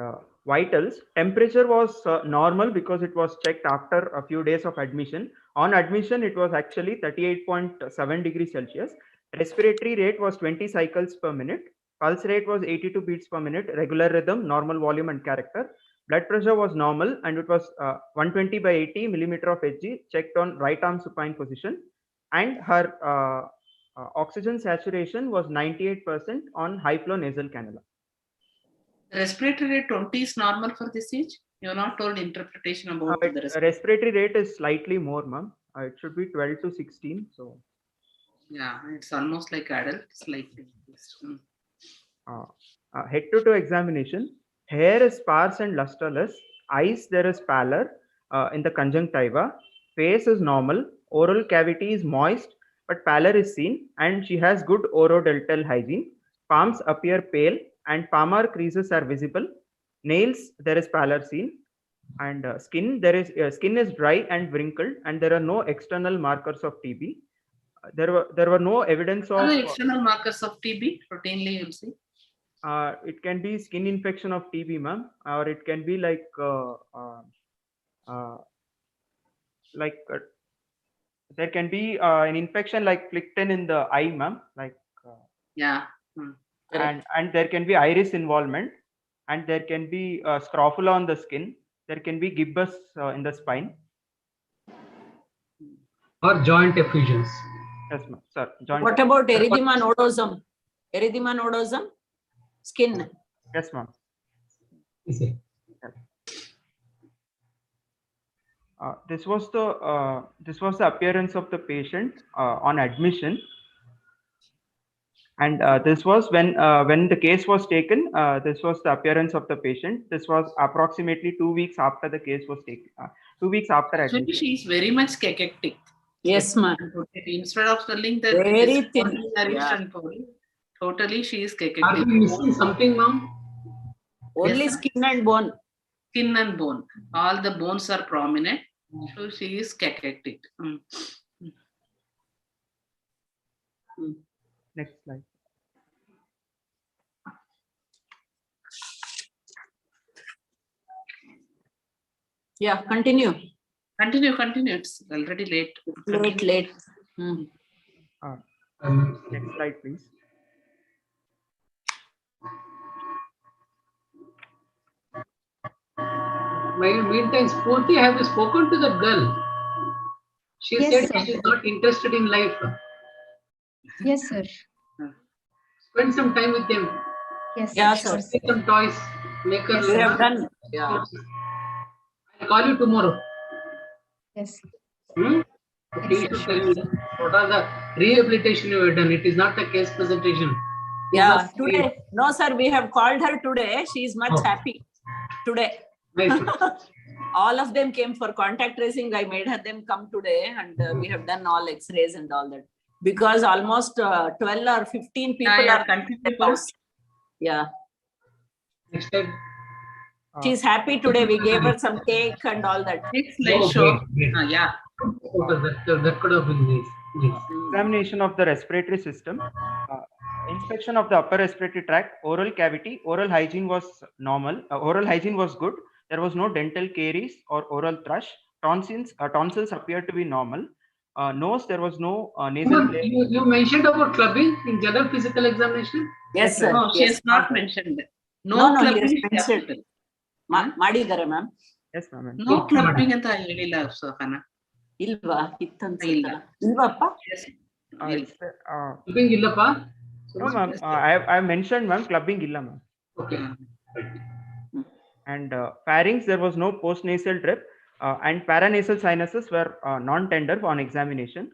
vitals, temperature was normal because it was checked after a few days of admission. On admission, it was actually 38.7 degrees Celsius. Respiratory rate was 20 cycles per minute. Pulse rate was 82 beats per minute. Regular rhythm, normal volume and character. Blood pressure was normal and it was 120/80 millimeter of Hg, checked on right arm supine position. And her oxygen saturation was 98% on high flow nasal cannula. Respiratory rate 20 is normal for this age? You're not told interpretation about the respiratory rate is slightly more, ma'am. It should be 12 to 16. So yeah, it's almost like adult, slightly. Head to toe examination. Hair is sparse and lusterless. Eyes, there is pallor in the conjunctiva. Face is normal. Oral cavity is moist, but pallor is seen, and she has good orodeltal hygiene. Palms appear pale, and palmar creases are visible. Nails, there is pallor seen, and skin, skin is dry and wrinkled, and there are no external markers of TB. There were no evidence of external markers of TB. Routinely, you'll see. It can be skin infection of TB, ma'am, or it can be like there can be an infection like plictin in the eye, ma'am, like yeah. And there can be iris involvement, and there can be scrofula on the skin. There can be gibbous in the spine. Or joint effusions. Yes, ma'am. Sir. What about erythema nodosum? Erythema nodosum? Skin. Yes, ma'am. This was the appearance of the patient on admission. And this was when the case was taken. This was the appearance of the patient. This was approximately 2 weeks after the case was taken. 2 weeks after admission. Actually, she is very much cachectic. Yes, ma'am. Instead of telling that very thin. Yeah. Totally, she is cachectic. Are we missing something, ma'am? Only yes, skin and bone. Skin and bone. All the bones are prominent. So she is cachectic. Next slide. Yeah, continue. Continue. It's already late. Late. Next slide, please. Meantime, Spurti, have you spoken to that girl? She Yes, said sir. she is not interested in life. Yes, sir. Spend some time with them. Yes, Yeah, sir. sir. Take some toys. Make her. Yes, We sir. have done. Yeah. I'll call you tomorrow. Yes. Okay, Yes, you sir. should tell me what are the rehabilitation you have done. It is not a case presentation. Yeah, today. No, sir, we have called her today. She is much happy today. Nice. All of them came for contact tracing. I made them come today, and we have done all X-rays and all that. Because almost 12 or 15 people are at the house. Yeah. Next time. She's happy today. We gave her some cake and all that. Next slide show. Yeah. That could have been nice. Yes. Examination of the respiratory system. Inspection of the upper respiratory tract, oral cavity, oral hygiene was normal. Oral hygiene was good. There was no dental caries or oral thrush. Tonsils appeared to be normal. Nose, there was no nasal flare. You mentioned about clubbing in general physical examination? Yes, sir. No, she Yes. has not mentioned that. No, he has clubbing in mentioned. capital. ಮಾಡಿದ್ದಾರೆ ma'am. Yes, ma'am. No clubbing ಅಂತ ಹೇಳಿಲ್ಲ ಸಹನ. ಇಲ್ವಾ? ಇತ್ತನ್ಸುತ್ತಲ್ಲ. ಇಲ್ವಪ್ಪ? Clubbing ಇಲ್ಲಪ್ಪ? No, ma'am. I mentioned, ma'am, clubbing illa, ma'am. Okay. And pharynx, there was no postnasal drip, and paranasal sinuses were non-tender on examination.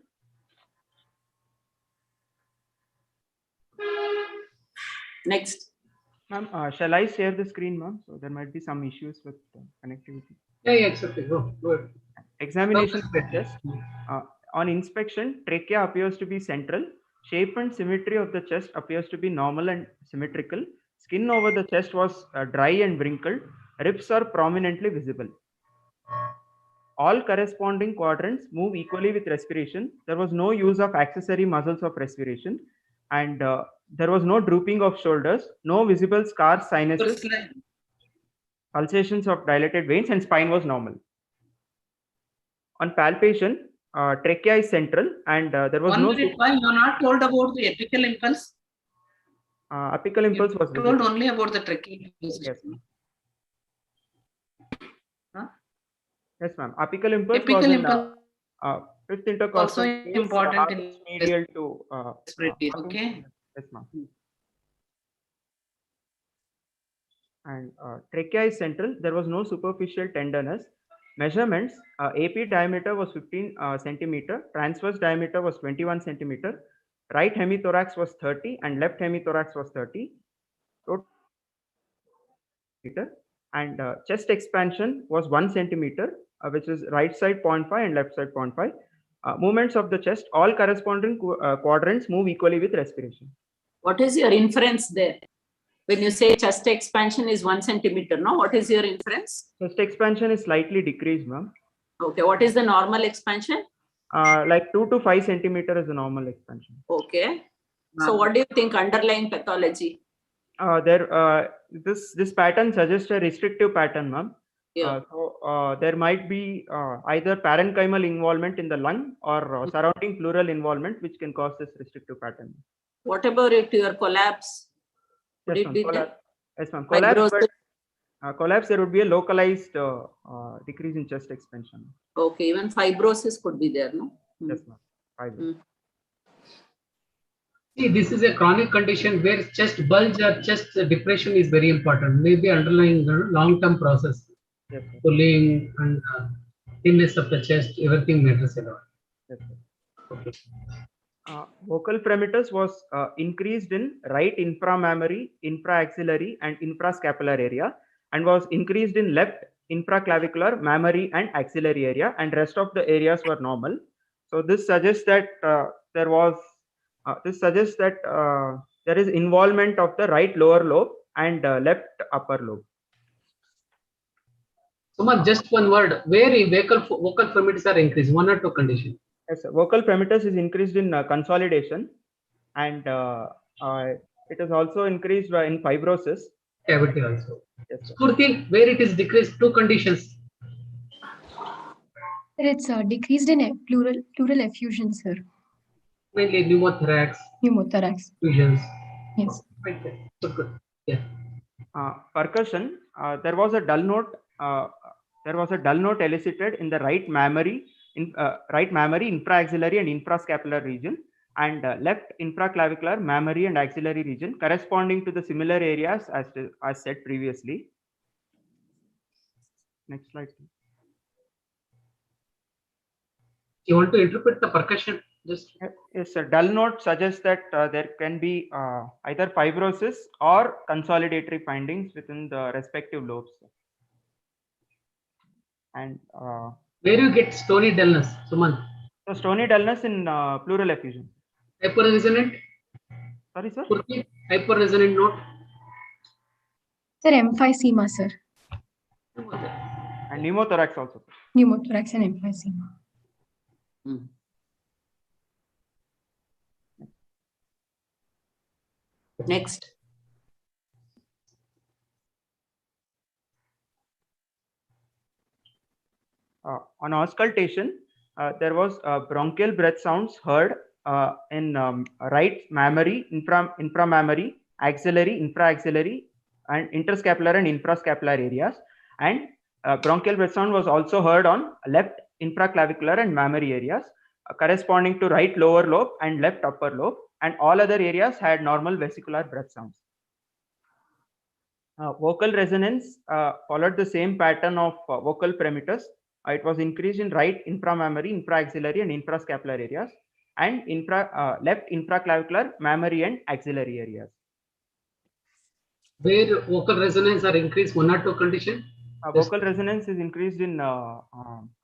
Next. Ma'am, shall I share the screen, ma'am? So there might be some issues with connectivity. Yeah, it's okay. Go ahead. Examination of the chest. On inspection, trachea appears to be central. Shape and symmetry of the chest appears to be normal and symmetrical. Skin over the chest was dry and wrinkled. Ribs are prominently visible. All corresponding quadrants move equally with respiration. There was no use of accessory muscles of respiration, and there was no drooping of shoulders, no visible scars, sinuses, pulsations of dilated veins, and spine was normal. On palpation, trachea is central, and there was no. Why you are not told about the apical impulse? Apical impulse was told visible. only about the trachea. Yes. Yes, ma'am. Apical impulse Apical was impulse in fifth intercostal also space, important in medial to respiratory. Okay. Yes, ma'am. And trachea is central. There was no superficial tenderness. Measurements: AP diameter was 15 centimeter. Transverse diameter was 21 centimeter. Right hemithorax was 30 and left hemithorax was 30. And chest expansion was 1 centimeter, which is right side 0.5 and left side 0.5. Movements of the chest, all corresponding quadrants move equally with respiration. What is your inference there? When you say chest expansion is 1 centimeter, no? What is your inference? Chest expansion is slightly decreased, ma'am. Okay. What is the normal expansion? Like 2 to 5 centimeter is the normal expansion. Okay. So what do you think underlying pathology? This pattern suggests a restrictive pattern, ma'am. Yeah. So there might be either parenchymal involvement in the lung or surrounding pleural involvement, which can cause this restrictive pattern. What about your collapse? Would Yes, it be there? Yes, ma'am. Collapse, there would be a localized decrease in chest expansion. Okay, even fibrosis could be there, no? Yes, ma'am. Fibrosis. See, this is a chronic condition where chest bulge or chest depression is very important. Maybe underlying long-term process. Yes, pulling and thinness of the chest, everything matters a lot. Yes, okay. Vocal premitus was increased in right inframammary, infraaxillary, and infrascapular area, and was increased in left infraclavicular, mammary, and axillary area, and rest of the areas were normal. So this suggests that there is involvement of the right lower lobe and left upper lobe. Sumant, just one word. Where vocal premitus are increased? One or two conditions? Yes, sir. Vocal premitus is increased in consolidation, and it is also increased in fibrosis. Cavity also. Yes, Spurti, where it is decreased? Two conditions. It's decreased in pleural effusion, sir. Mainly pneumothorax. Pneumothorax. Effusions. Yes. Good. Yeah. Percussion. There was a dull note. There was a dull note elicited in the right mammary, infraaxillary, and infrascapular region, and left infraclavicular, mammary, and axillary region, corresponding to the similar areas as said previously. Next slide. You want to interpret the percussion? Just yes, sir. Dull note suggests that there can be either fibrosis or consolidatory findings within the respective lobes. And where you get stony dullness, Suman? So stony dullness in pleural effusion. Hyperresonant? Sorry, sir? Hyperresonant note? Sir, emphysema, sir. And pneumothorax also. Pneumothorax and emphysema. Next. On auscultation, there was bronchial breath sounds heard in right mammary, inframammary, axillary, infraaxillary, and interscapular and infrascapular areas. And bronchial breath sound was also heard on left infraclavicular and mammary areas, corresponding to right lower lobe and left upper lobe, and all other areas had normal vesicular breath sounds. Vocal resonance followed the same pattern of vocal premitus. It was increased in right inframammary, infraaxillary, and infrascapular areas, and left infraclavicular, mammary, and axillary areas. Where vocal resonance are increased, one or two condition? Vocal resonance is increased in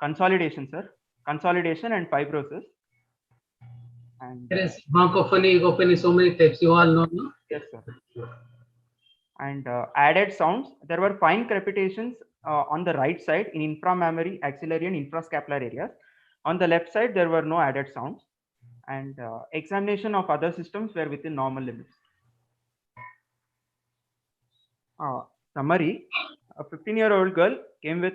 consolidation, sir. Consolidation and fibrosis. And there is bronchophony, egophony, so many types. You all know, no? Yes, sir. And added sounds. There were fine crepitations on the right side in inframammary, axillary, and infrascapular areas. On the left side, there were no added sounds. And examination of other systems were within normal limits. Summary: a 15-year-old girl came with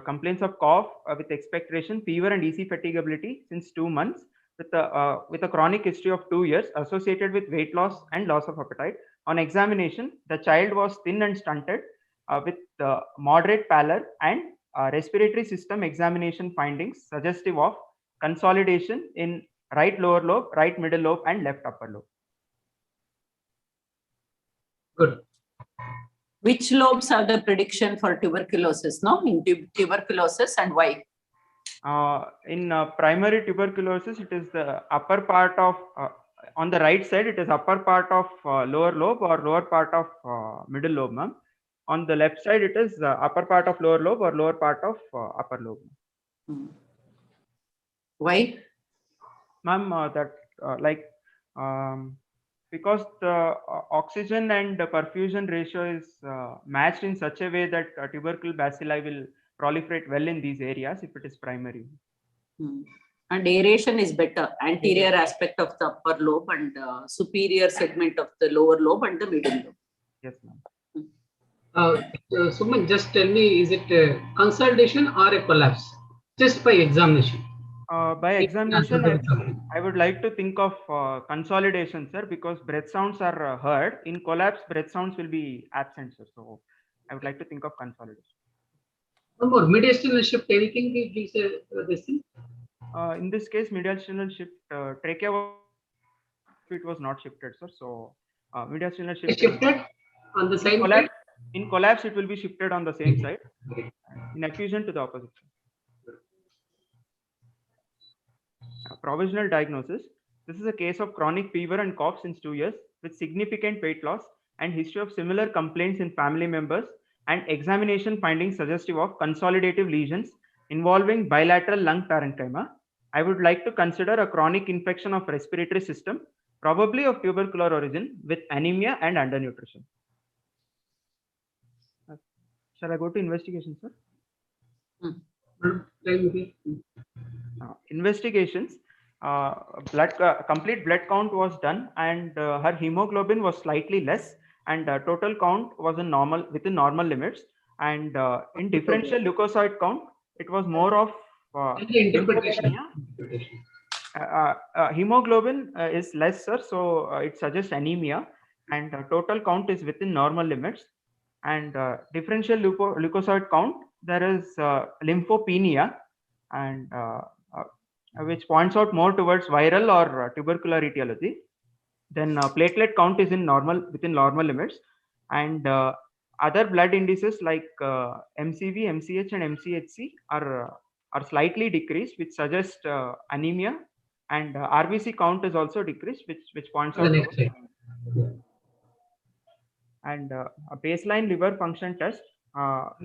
complaints of cough with expectoration, fever, and EC fatigability since 2 months, with a chronic history of 2 years associated with weight loss and loss of appetite. On examination, the child was thin and stunted with moderate pallor and respiratory system examination findings suggestive of consolidation in right lower lobe, right middle lobe, and left upper lobe. Good. Which lobes have the prediction for tuberculosis? No, in tuberculosis, and why? In primary tuberculosis, it is the upper part of on the right side. It is upper part of lower lobe or lower part of middle lobe, ma'am. On the left side, it is upper part of lower lobe or lower part of upper lobe. Why? Ma'am, because the oxygen and the perfusion ratio is matched in such a way that tubercle bacilli will proliferate well in these areas if it is primary. And aeration is better, anterior aspect of the upper lobe and superior segment of the lower lobe and the middle lobe. Yes, ma'am. Suman, just tell me, is it a consolidation or a collapse? Just by examination. By examination, I would like to think of consolidation, sir, because breath sounds are heard. In collapse, breath sounds will be absent, sir. So I would like to think of consolidation. One more, mediastinal shift, anything please this thing? In this case, mediastinal shift, trachea it was not shifted, sir. So mediastinal shift shifted on the same side? In collapse, it will be shifted on the same side. In effusion to the opposite side. Provisional diagnosis. This is a case of chronic fever and cough since 2 years with significant weight loss and history of similar complaints in family members, and examination findings suggestive of consolidative lesions involving bilateral lung parenchyma. I would like to consider a chronic infection of respiratory system, probably of tubercular origin, with anemia and undernutrition. Shall I go to investigation, sir? Investigations. Complete blood count was done, and her hemoglobin was slightly less, and total count was within normal limits. And in differential leukocyte count, it was more of hemoglobin is less, sir, so it suggests anemia, and total count is within normal limits. And differential leukocyte count, there is lymphopenia, and which points out more towards viral or tubercular etiology. Then platelet count is within normal limits, and other blood indices like MCV, MCH, and MCHC are slightly decreased, which suggest anemia, and RBC count is also decreased, which points out. And a baseline liver function test. Otherwise,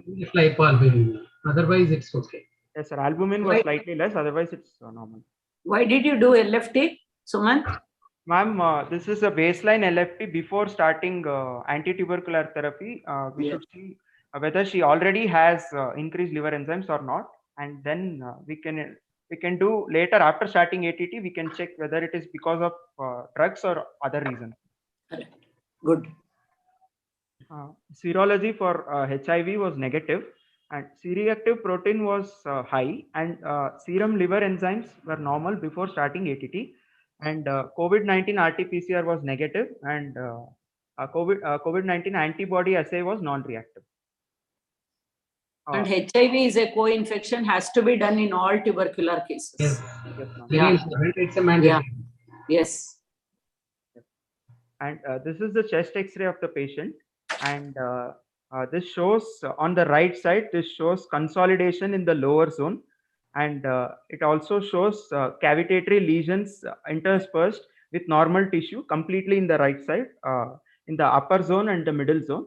it's okay. Yes, sir. Albumin was slightly less. Otherwise, it's normal. Why did you do LFT, Suman? Ma'am, this is a baseline LFT before starting anti-tubercular therapy. We should see whether she already has increased liver enzymes or not, and then we can do later after starting ATT. We can check whether it is because of drugs or other reasons. Good. Serology for HIV was negative, and C-reactive protein was high, and serum liver enzymes were normal before starting ATT, and COVID-19 RT-PCR was negative, and COVID-19 antibody assay was non-reactive. And HIV is a co-infection, has to be done in all tubercular cases. Yes. Yes, ma'am. Very important. It's a mandatory. Yes. And this is the chest X-ray of the patient, and this shows on the right side. This shows consolidation in the lower zone, and it also shows cavitatory lesions interspersed with normal tissue completely in the right side, in the upper zone and the middle zone.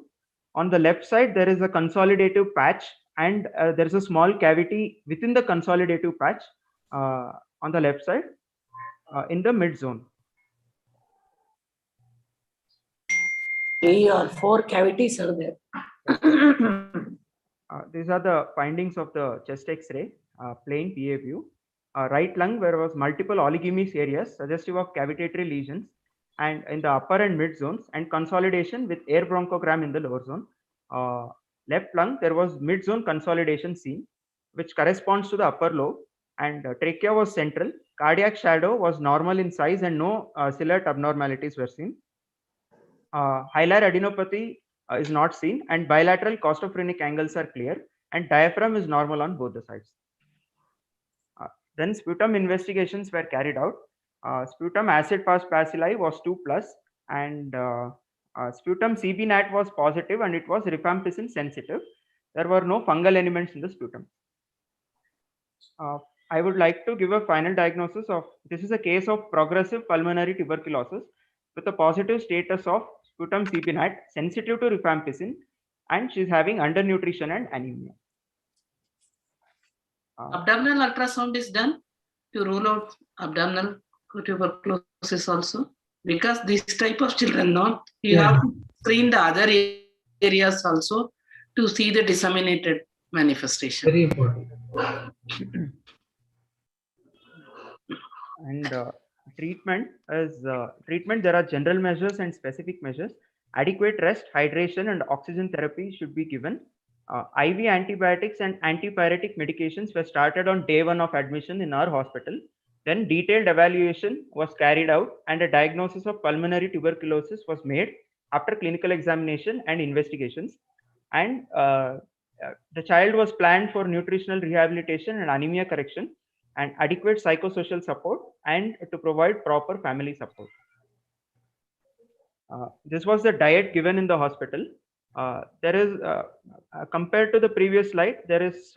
On the left side, there is a consolidative patch, and there is a small cavity within the consolidative patch on the left side in the mid zone. 3 or 4 cavities are there. These are the findings of the chest X-ray, plain PA view. Right lung, where was multiple oligemous areas suggestive of cavitatory lesions, and in the upper and mid zones, and consolidation with air bronchogram in the lower zone. Left lung, there was mid zone consolidation seen, which corresponds to the upper lobe, and trachea was central. Cardiac shadow was normal in size, and no ciliate abnormalities were seen. Hilar adenopathy is not seen, and bilateral costophrenic angles are clear, and diaphragm is normal on both the sides. Then sputum investigations were carried out. Sputum acid fast bacilli was 2+, and sputum CB-NAT was positive, and it was rifampicin sensitive. There were no fungal elements in the sputum. I would like to give a final diagnosis of this is a case of progressive pulmonary tuberculosis with a positive status of sputum CB-NAT sensitive to rifampicin, and she's having undernutrition and anemia. Abdominal ultrasound is done to rule out abdominal tuberculosis also, because this type of children, no, you have to screen the other areas also to see the disseminated manifestation. Very important. And treatment is treatment. There are general measures and specific measures. Adequate rest, hydration, and oxygen therapy should be given. IV antibiotics and antipyretic medications were started on day 1 of admission in our hospital. Then detailed evaluation was carried out, and a diagnosis of pulmonary tuberculosis was made after clinical examination and investigations. And the child was planned for nutritional rehabilitation and anemia correction, and adequate psychosocial support, and to provide proper family support. This was the diet given in the hospital. There is, compared to the previous slide, there is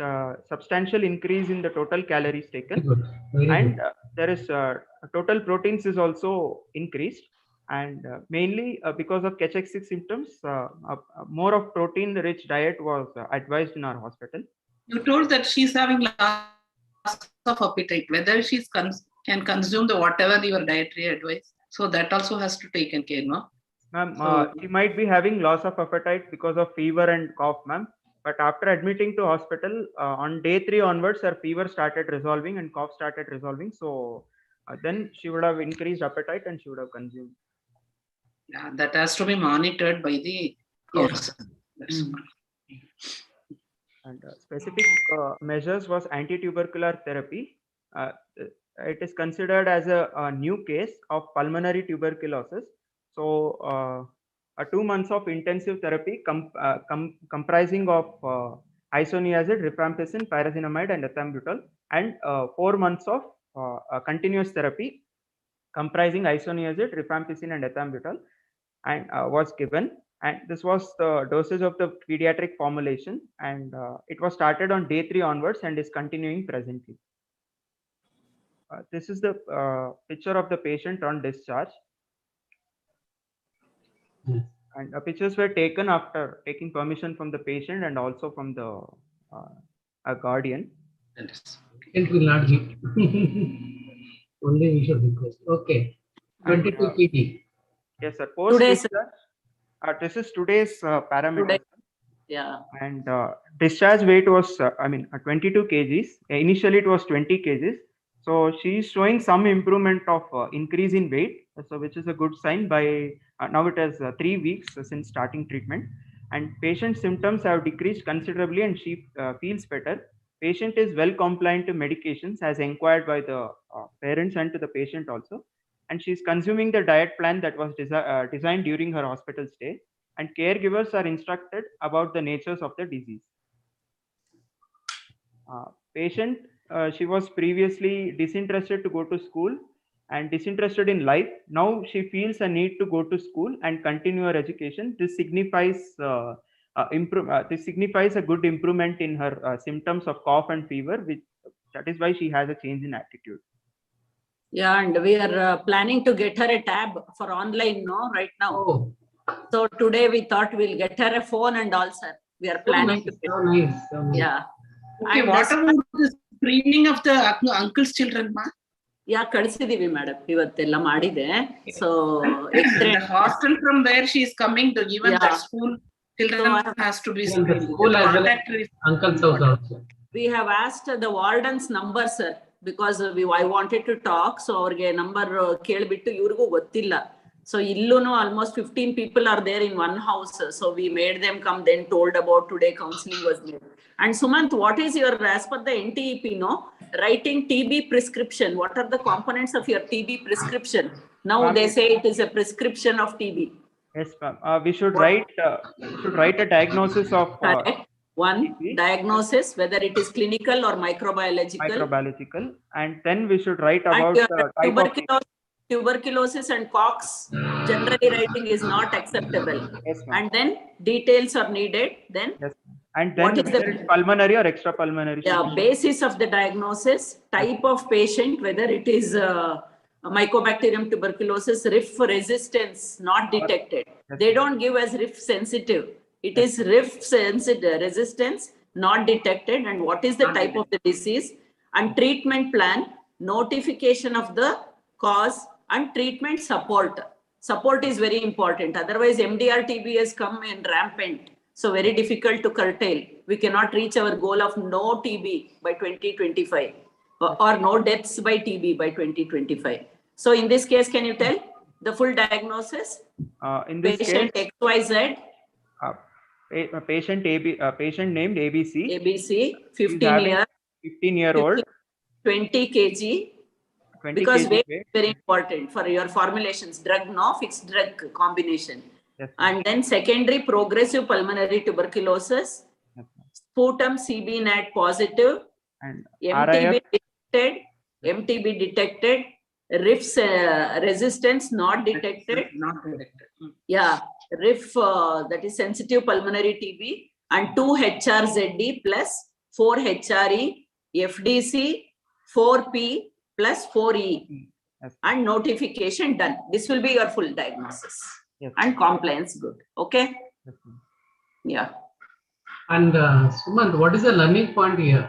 substantial increase in the total calories taken, and there is total proteins is also increased, and mainly because of cachexia symptoms, more of protein-rich diet was advised in our hospital. You told that she's having loss of appetite, whether she can consume the whatever your dietary advice. So that also has to take care, no? Ma'am, she might be having loss of appetite because of fever and cough, ma'am. But after admitting to hospital, on day 3 onwards, her fever started resolving and cough started resolving. So then she would have increased appetite and she would have consumed. Yeah, that has to be monitored by the counselor. And specific measures was anti-tubercular therapy. It is considered as a new case of pulmonary tuberculosis. So a 2 months of intensive therapy comprising of isoniazid, rifampicin, pyrazinamide, and ethambutol, and 4 months of continuous therapy comprising isoniazid, rifampicin, and ethambutol, and was given. And this was the dosage of the pediatric formulation, and it was started on day 3 onwards and is continuing presently. This is the picture of the patient on discharge. And pictures were taken after taking permission from the patient and also from the guardian. It will not be. Only we should request. Okay. 22 kg. Yes, sir. Post discharge. This is today's parameter. Yeah. And discharge weight was, 22 kgs. Initially, it was 20 kgs. So she is showing some improvement of increase in weight, so which is a good sign. By now it has 3 weeks since starting treatment, and patient symptoms have decreased considerably, and she feels better. Patient is well compliant to medications as inquired by the parents and to the patient also, and she's consuming the diet plan that was designed during her hospital stay, and caregivers are instructed about the natures of the disease. Patient, she was previously disinterested to go to school and disinterested in life. Now she feels a need to go to school and continue her education. This signifies this signifies a good improvement in her symptoms of cough and fever, which that is why she has a change in attitude. Yeah, and we are planning to get her a tab for online, no, right now. Oh. So today we thought we'll get her a phone and all, sir. We are planning to get. So nice. So nice. Yeah. Okay, And what about the screening of the uncle's children, ma? Yeah, ಕಳಿಸಿದೀವಿ madam. ಇವತ್ತೆಲ್ಲ ಮಾಡಿದೆ. So the hostel from where she is coming to, even Yeah. that school children has to be Even the screened. school as well Contact as tracing. uncle's house also. we have asked the warden's number, sir, because I wanted to talk. So ಅವ್ರಿಗೆ number ಕೇಳ್ಬಿಟ್ಟು ಇವ್ರಿಗೂ ಗೊತ್ತಿಲ್ಲ. So illunu almost 15 people are there in one house. So we made them come, then told about today counseling was made. And Sumant, what is your, as per the NTEP, no, writing TB prescription? What are the components of your TB prescription? Now they say it is a prescription of TB. Yes, ma'am. We should write a diagnosis of one TB. Diagnosis, whether it is clinical or microbiological. And then we should write about the type of tuberculosis and pox. Generally writing is not acceptable. Yes, and then details are needed. Then yes. And then whether it's pulmonary or extra pulmonary. Yeah, basis of the diagnosis, type of patient, whether it is Mycobacterium tuberculosis, RIF resistance not detected. Yes. They don't give as RIF sensitive. It is RIF sensitive resistance not detected, and what is the type of the disease, and treatment plan, notification of the cause, and treatment support. Support is very important. Otherwise, MDR TB has come in rampant. So very difficult to curtail. We cannot reach our goal of no TB by 2025 or no deaths by TB by 2025. So in this case, can you tell the full diagnosis? In this patient case, XYZ. Patient named ABC. ABC, 15-year-old, 20 kg. 20 because kg weight is very important for your formulations, drug, no, fixed drug combination. Yes. And then secondary progressive pulmonary tuberculosis, yes, sputum CB NAT positive, and MTB detected, RIF resistance not detected. Not detected. Yeah, RIF that is sensitive pulmonary TB, and 2 HRZD plus 4 HRE, FDC, 4P plus 4E. Yes. And notification done. This will be your full diagnosis. Yes. And compliance good. Okay. Yes, Yeah. And Sumant, what is the learning point here?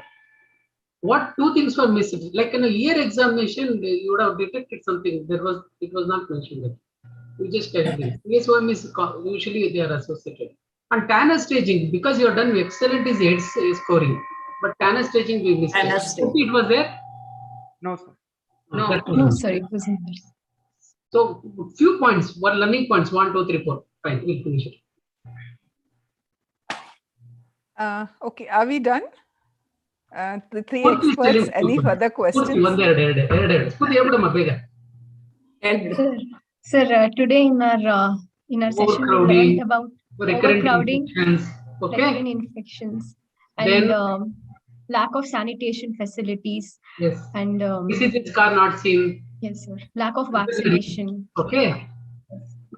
What two things were missing? Like in a year examination, you would have detected something. It was not mentioned there. You just tell me. PSOM is usually they are associated. And Tanner staging, because you have done excellent is AIDS scoring, but Tanner staging we missed. It was there. No, sir. No. No, sir, it wasn't there. So few points, one learning points, 1, 2, 3, 4. Fine, we'll finish it. Okay, are we done? The three experts, any further questions? Sir, today in our session we learned about overcrowding, recurrent infections, and lack of sanitation facilities. Yes. And diseases are not seen. Yes, sir. Lack of vaccination. Okay.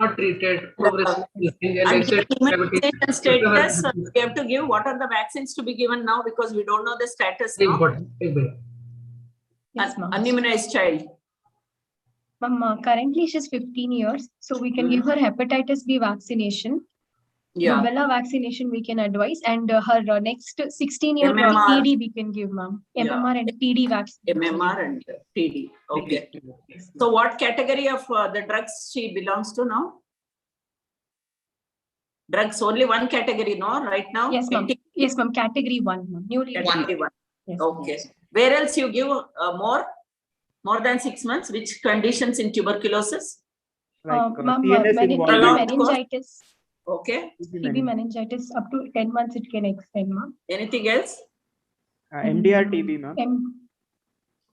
Not treated. And immunization status, we have to give. What are the vaccines to be given now? Because we don't know the status now. Important. Yes, ma'am. Unimmunized child. Ma'am, currently she's 15 years, so we can give her hepatitis B vaccination. Yeah. Rubella vaccination we can advise, and her next 16-year TD we can give, ma'am. MMR and TD vaccine. MMR and TD. Okay. So what category of the drugs she belongs to now? Drugs only one category, no? Right now? Yes, ma'am. Yes, ma'am. Category 1, ma'am. Newly category 1. Yes, okay. Where else you give more than 6 months? Which conditions in tuberculosis? Like meningitis. Okay. TB meningitis up to 10 months it can extend, ma'am. Anything else? MDR TB, ma'am.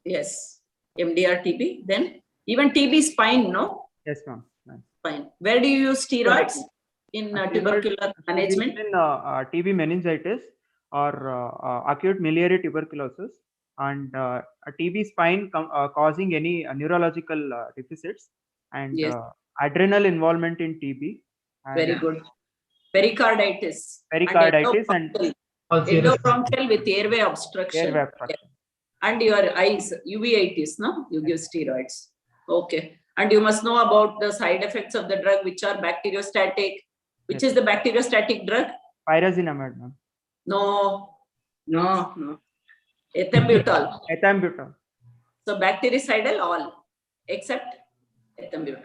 Yes. MDR TB. Then Even TB is fine, no? Yes, ma'am. Ma'am. Fine. Where do you use steroids in tubercular management? In TB meningitis or acute miliary tuberculosis, and a TB spine causing any neurological deficits, and Yes. adrenal involvement in TB. And Very good. Pericarditis. Pericarditis and endobronchial with airway obstruction. Airway obstruction. And your eyes, uveitis, no? You give steroids. Okay. And you must know about the side effects of the drug, which are bacteriostatic. Which is the bacteriostatic drug? Pyrazinamide, ma'am. No. Ethambutol. Ethambutol. So bactericidal all, except ethambutol.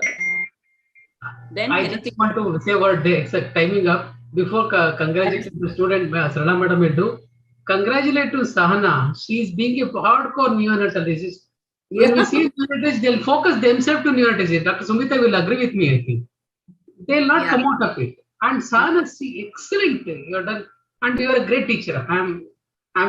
Then I just want to say one day, except timing up. Before congratulating the student, Sarala Madam will do. Congratulate to Sahana. She is being a hardcore neonatologist. When we see neonatologists, they'll focus themselves to neonatology. Dr. Sumita will agree with me, I think. They'll not come out of it. And Sahana, see, excellent. You're done. And you're a great teacher. I'm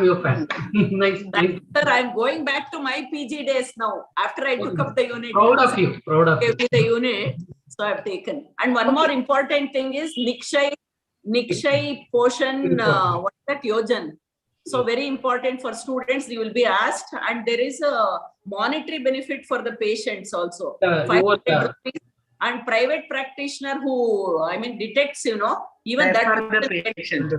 your fan. Nice. Sir, I'm going back to my PG days now. After I took up the unit. Proud of you. Proud of you. Gave me the unit. So I've taken. And one more important thing is Nikshay portion, what's that, Yojan? So very important for students, you will be asked, and there is a monetary benefit for the patients also. 500 rupees. And private practitioner who, detects, even that. For the patient.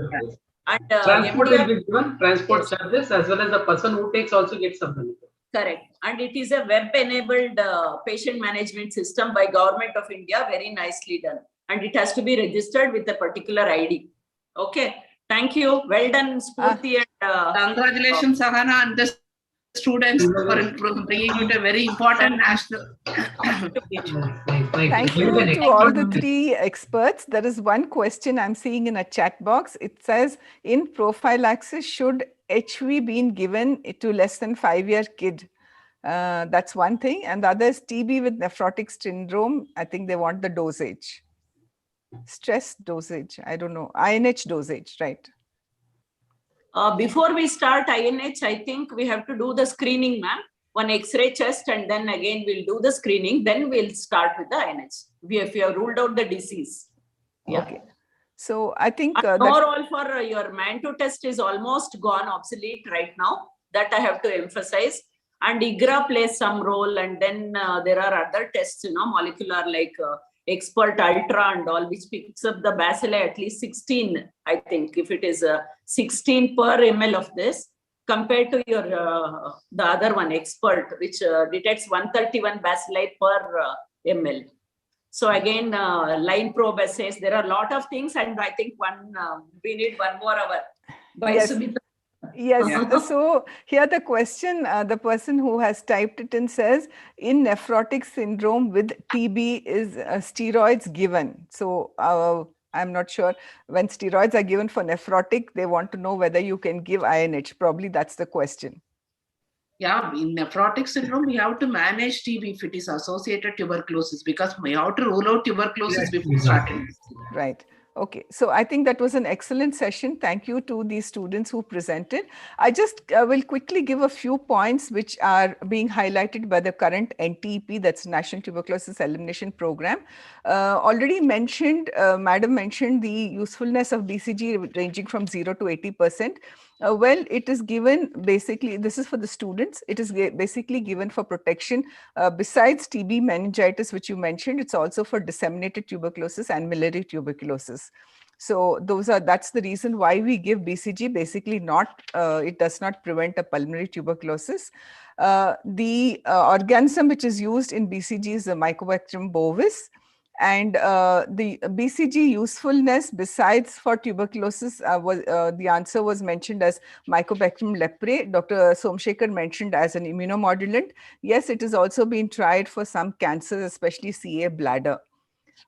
And transport will be given, transport charges, as well as the person who takes also gets some benefit. Correct. And it is a web-enabled patient management system by Government of India, very nicely done. And it has to be registered with a particular ID. Okay. Thank you. Well done, Spurti. Congratulations, Sahana, and the students for bringing it a very important national. Thank you to all the three experts. There is one question I'm seeing in a chat box. It says, in prophylaxis, should HV be given to less than 5-year kid? That's one thing. And the other is TB with nephrotic syndrome. I think they want the dosage. Stress dosage. I don't know. INH dosage, right? Before we start INH, I think we have to do the screening, ma'am. One X-ray chest, and then again we'll do the screening. Then we'll start with the INH. If you have ruled out the disease. Yeah. Okay. So I think overall for your MAN2 test is almost gone, obsolete right now. That I have to emphasize. And IGRA plays some role, and then there are other tests, molecular like Expert Ultra and all, which picks up the bacilli at least 16, I think, if it is 16 per ml of this, compared to your the other one, Expert, which detects 131 bacilli per ml. So again, line probe assays, there are a lot of things, and I think we need 1 more hour. Yes. Yes. So here the question, the person who has typed it in says, in nephrotic syndrome with TB is steroids given? So I'm not sure. When steroids are given for nephrotic, they want to know whether you can give INH. Probably that's the question. Yeah, in nephrotic syndrome, we have to manage TB if it is associated tuberculosis, because we have to rule out tuberculosis before starting. Right. Okay, so I think that was an excellent session. Thank you to the students who presented. I just will quickly give a few points which are being highlighted by the current NTEP, that's National Tuberculosis Elimination Program. Already mentioned, Madam mentioned the usefulness of BCG ranging from 0 to 80%. Well, it is given basically, this is for the students, it is basically given for protection. Besides TB meningitis, which you mentioned, it's also for disseminated tuberculosis and miliary tuberculosis. So that's the reason why we give BCG, basically it does not prevent a pulmonary tuberculosis. The organism which is used in BCG is the Mycobacterium bovis. And the BCG usefulness besides for tuberculosis, the answer was mentioned as Mycobacterium leprae. Dr. Somshekhar mentioned as an immunomodulant. Yes, it has also been tried for some cancers, especially CA bladder.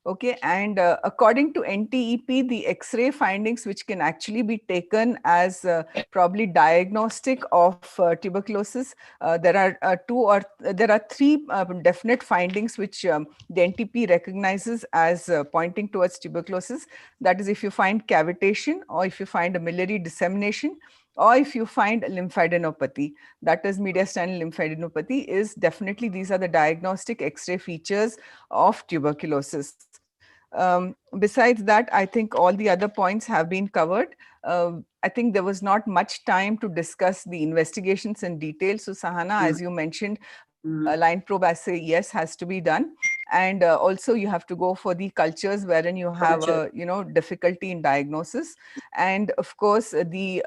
Okay, and according to NTEP, the X-ray findings, which can actually be taken as probably diagnostic of tuberculosis, there are 3 definite findings which the NTEP recognizes as pointing towards tuberculosis. That is, if you find cavitation or if you find a miliary dissemination, or if you find lymphadenopathy, that is mediastinal lymphadenopathy, is definitely, these are the diagnostic X-ray features of tuberculosis. Besides that, I think all the other points have been covered. I think there was not much time to discuss the investigations in detail. So Sahana, as you mentioned, line probe assay, yes, has to be done. And also you have to go for the cultures wherein you have difficulty in diagnosis. And of course, the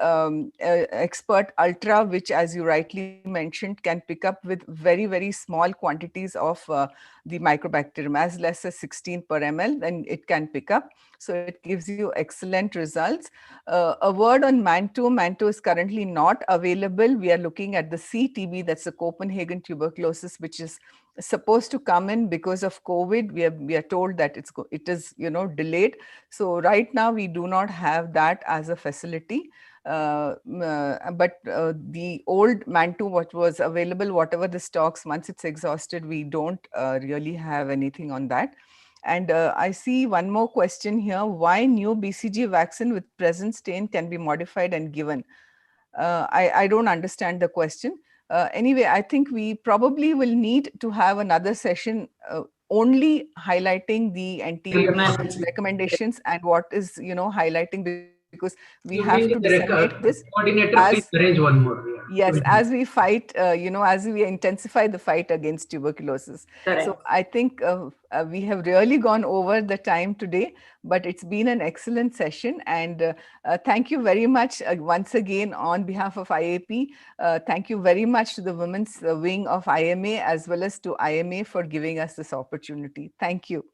expert ultra, which as you rightly mentioned, can pick up with very, very small quantities of the microbacterium, as less as 16 per ml, then it can pick up. So it gives you excellent results. A word on Manto. Manto is currently not available. We are looking at the CTB, that's the Copenhagen tuberculosis, which is supposed to come in because of COVID. We are told that it is delayed. So right now we do not have that as a facility. But the old Manto, what was available, whatever the stocks, once it's exhausted, we don't really have anything on that. And I see one more question here. Why new BCG vaccine with present strain can be modified and given? I don't understand the question. Anyway, I think we probably will need to have another session only highlighting the NTP recommendations and what is, highlighting, because we have to disseminate this Coordinator, as, please arrange one more. yes, as we fight, as we intensify the fight against tuberculosis. Correct. So I think we have really gone over the time today, but it's been an excellent session. And thank you very much once again on behalf of IAP. Thank you very much to the women's wing of IMA as well as to IMA for giving us this opportunity. Thank you.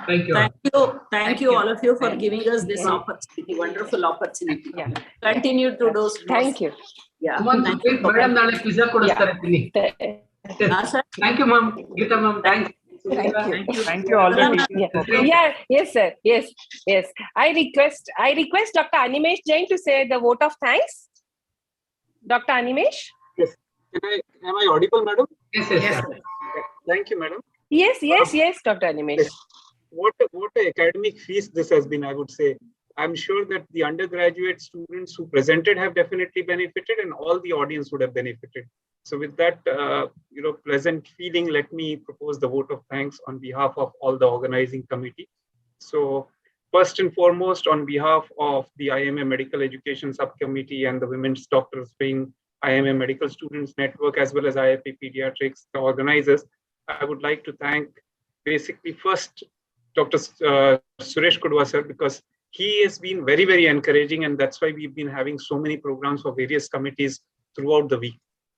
Thank you. Thank you all of you for giving us this opportunity, wonderful opportunity. Yeah. Continue to do. Thank you. Yeah. Thank you. Madam, nale pizza kodusthare tinni. Thank you, ma'am. Geeta ma'am, thanks. Thank you all the teachers. Yeah, yes, sir. Yes. I request Dr. Animesh Jain to say the vote of thanks. Dr. Animesh? Yes. Am I audible, madam? Yes. Thank you, madam. Yes, Dr. Animesh. Yes. What a academic feast this has been, I would say. I'm sure that the undergraduate students who presented have definitely benefited, and all the audience would have benefited. So with that, pleasant feeling, let me propose the vote of thanks on behalf of all the organizing committee. So first and foremost, on behalf of the IMA Medical Education Subcommittee and the Women's Doctors Wing, IMA Medical Students Network, as well as IIP Pediatrics, the organizers, I would like to thank basically first Dr. Suresh Kudwa sir, because he has been very, very encouraging, and that's why we've been having so many programs for various committees throughout the week.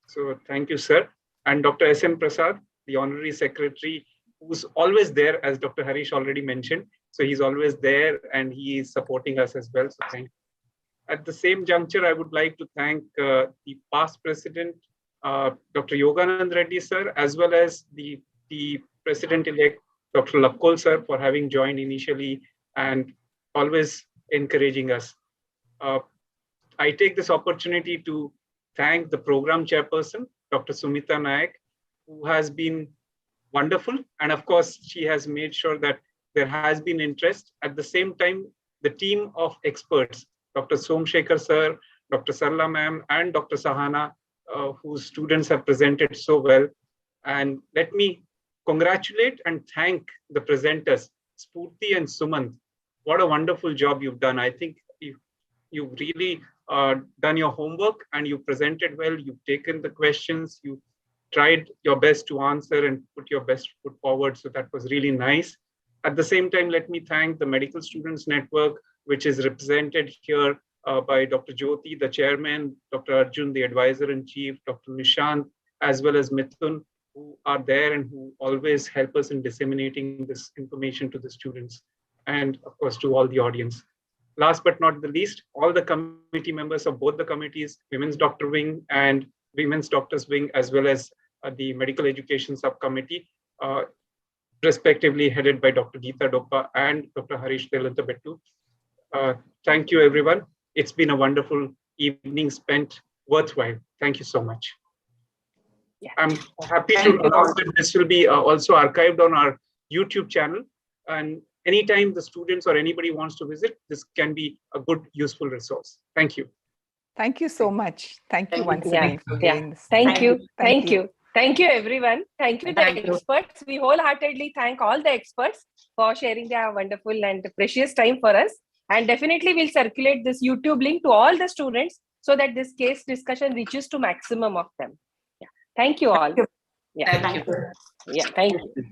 So thank you, sir. And Dr. S.N. Prasad, the Honorary Secretary, who's always there, as Dr. Harish already mentioned. So he's always there and he is supporting us as well. So thank you. At the same juncture, I would like to thank the past president, Dr. Yoganand Reddy, sir, as well as the president-elect, Dr. Lakkol, sir, for having joined initially and always encouraging us. I take this opportunity to thank the program chairperson, Dr. Sumita Nayak, who has been wonderful. And of course, she has made sure that there has been interest. At the same time, the team of experts, Dr. Somshekhar sir, Dr. Sarla ma'am, and Dr. Sahana, whose students have presented so well. And let me congratulate and thank the presenters, Spurti and Sumant. What a wonderful job you've done. I think you've really done your homework and you presented well. You've taken the questions, you tried your best to answer and put your best foot forward. So that was really nice. At the same time, let me thank the Medical Students Network, which is represented here by Dr. Jyoti, the chairman, Dr. Arjun, the advisor-in-chief, Dr. Nishant, as well as Mithun, who are there and who always help us in disseminating this information to the students, and of course to all the audience. Last but not the least, all the committee members of both the committees, Women's Doctor Wing and Women's Doctors Wing, as well as the Medical Education Subcommittee, respectively headed by Dr. Geeta Doppa and Dr. Harish Telantabettu. Thank you, everyone. It's been a wonderful evening spent, worthwhile. Thank you so much. Yeah. I'm happy to announce that this will be also archived on our YouTube channel. And anytime the students or anybody wants to visit, this can be a good, useful resource. Thank you. Thank you so much. Thank you once Yeah, again for yeah. giving this. Thank you. Thank Thank you. Thank you, everyone. Thank you, the Thank you. experts. We wholeheartedly thank all the experts for sharing their wonderful and precious time for us. And definitely we'll circulate this YouTube link to all the students so that this case discussion reaches to maximum of them. Yeah. Thank you all. Yeah. Thank you. Yeah. Thank you.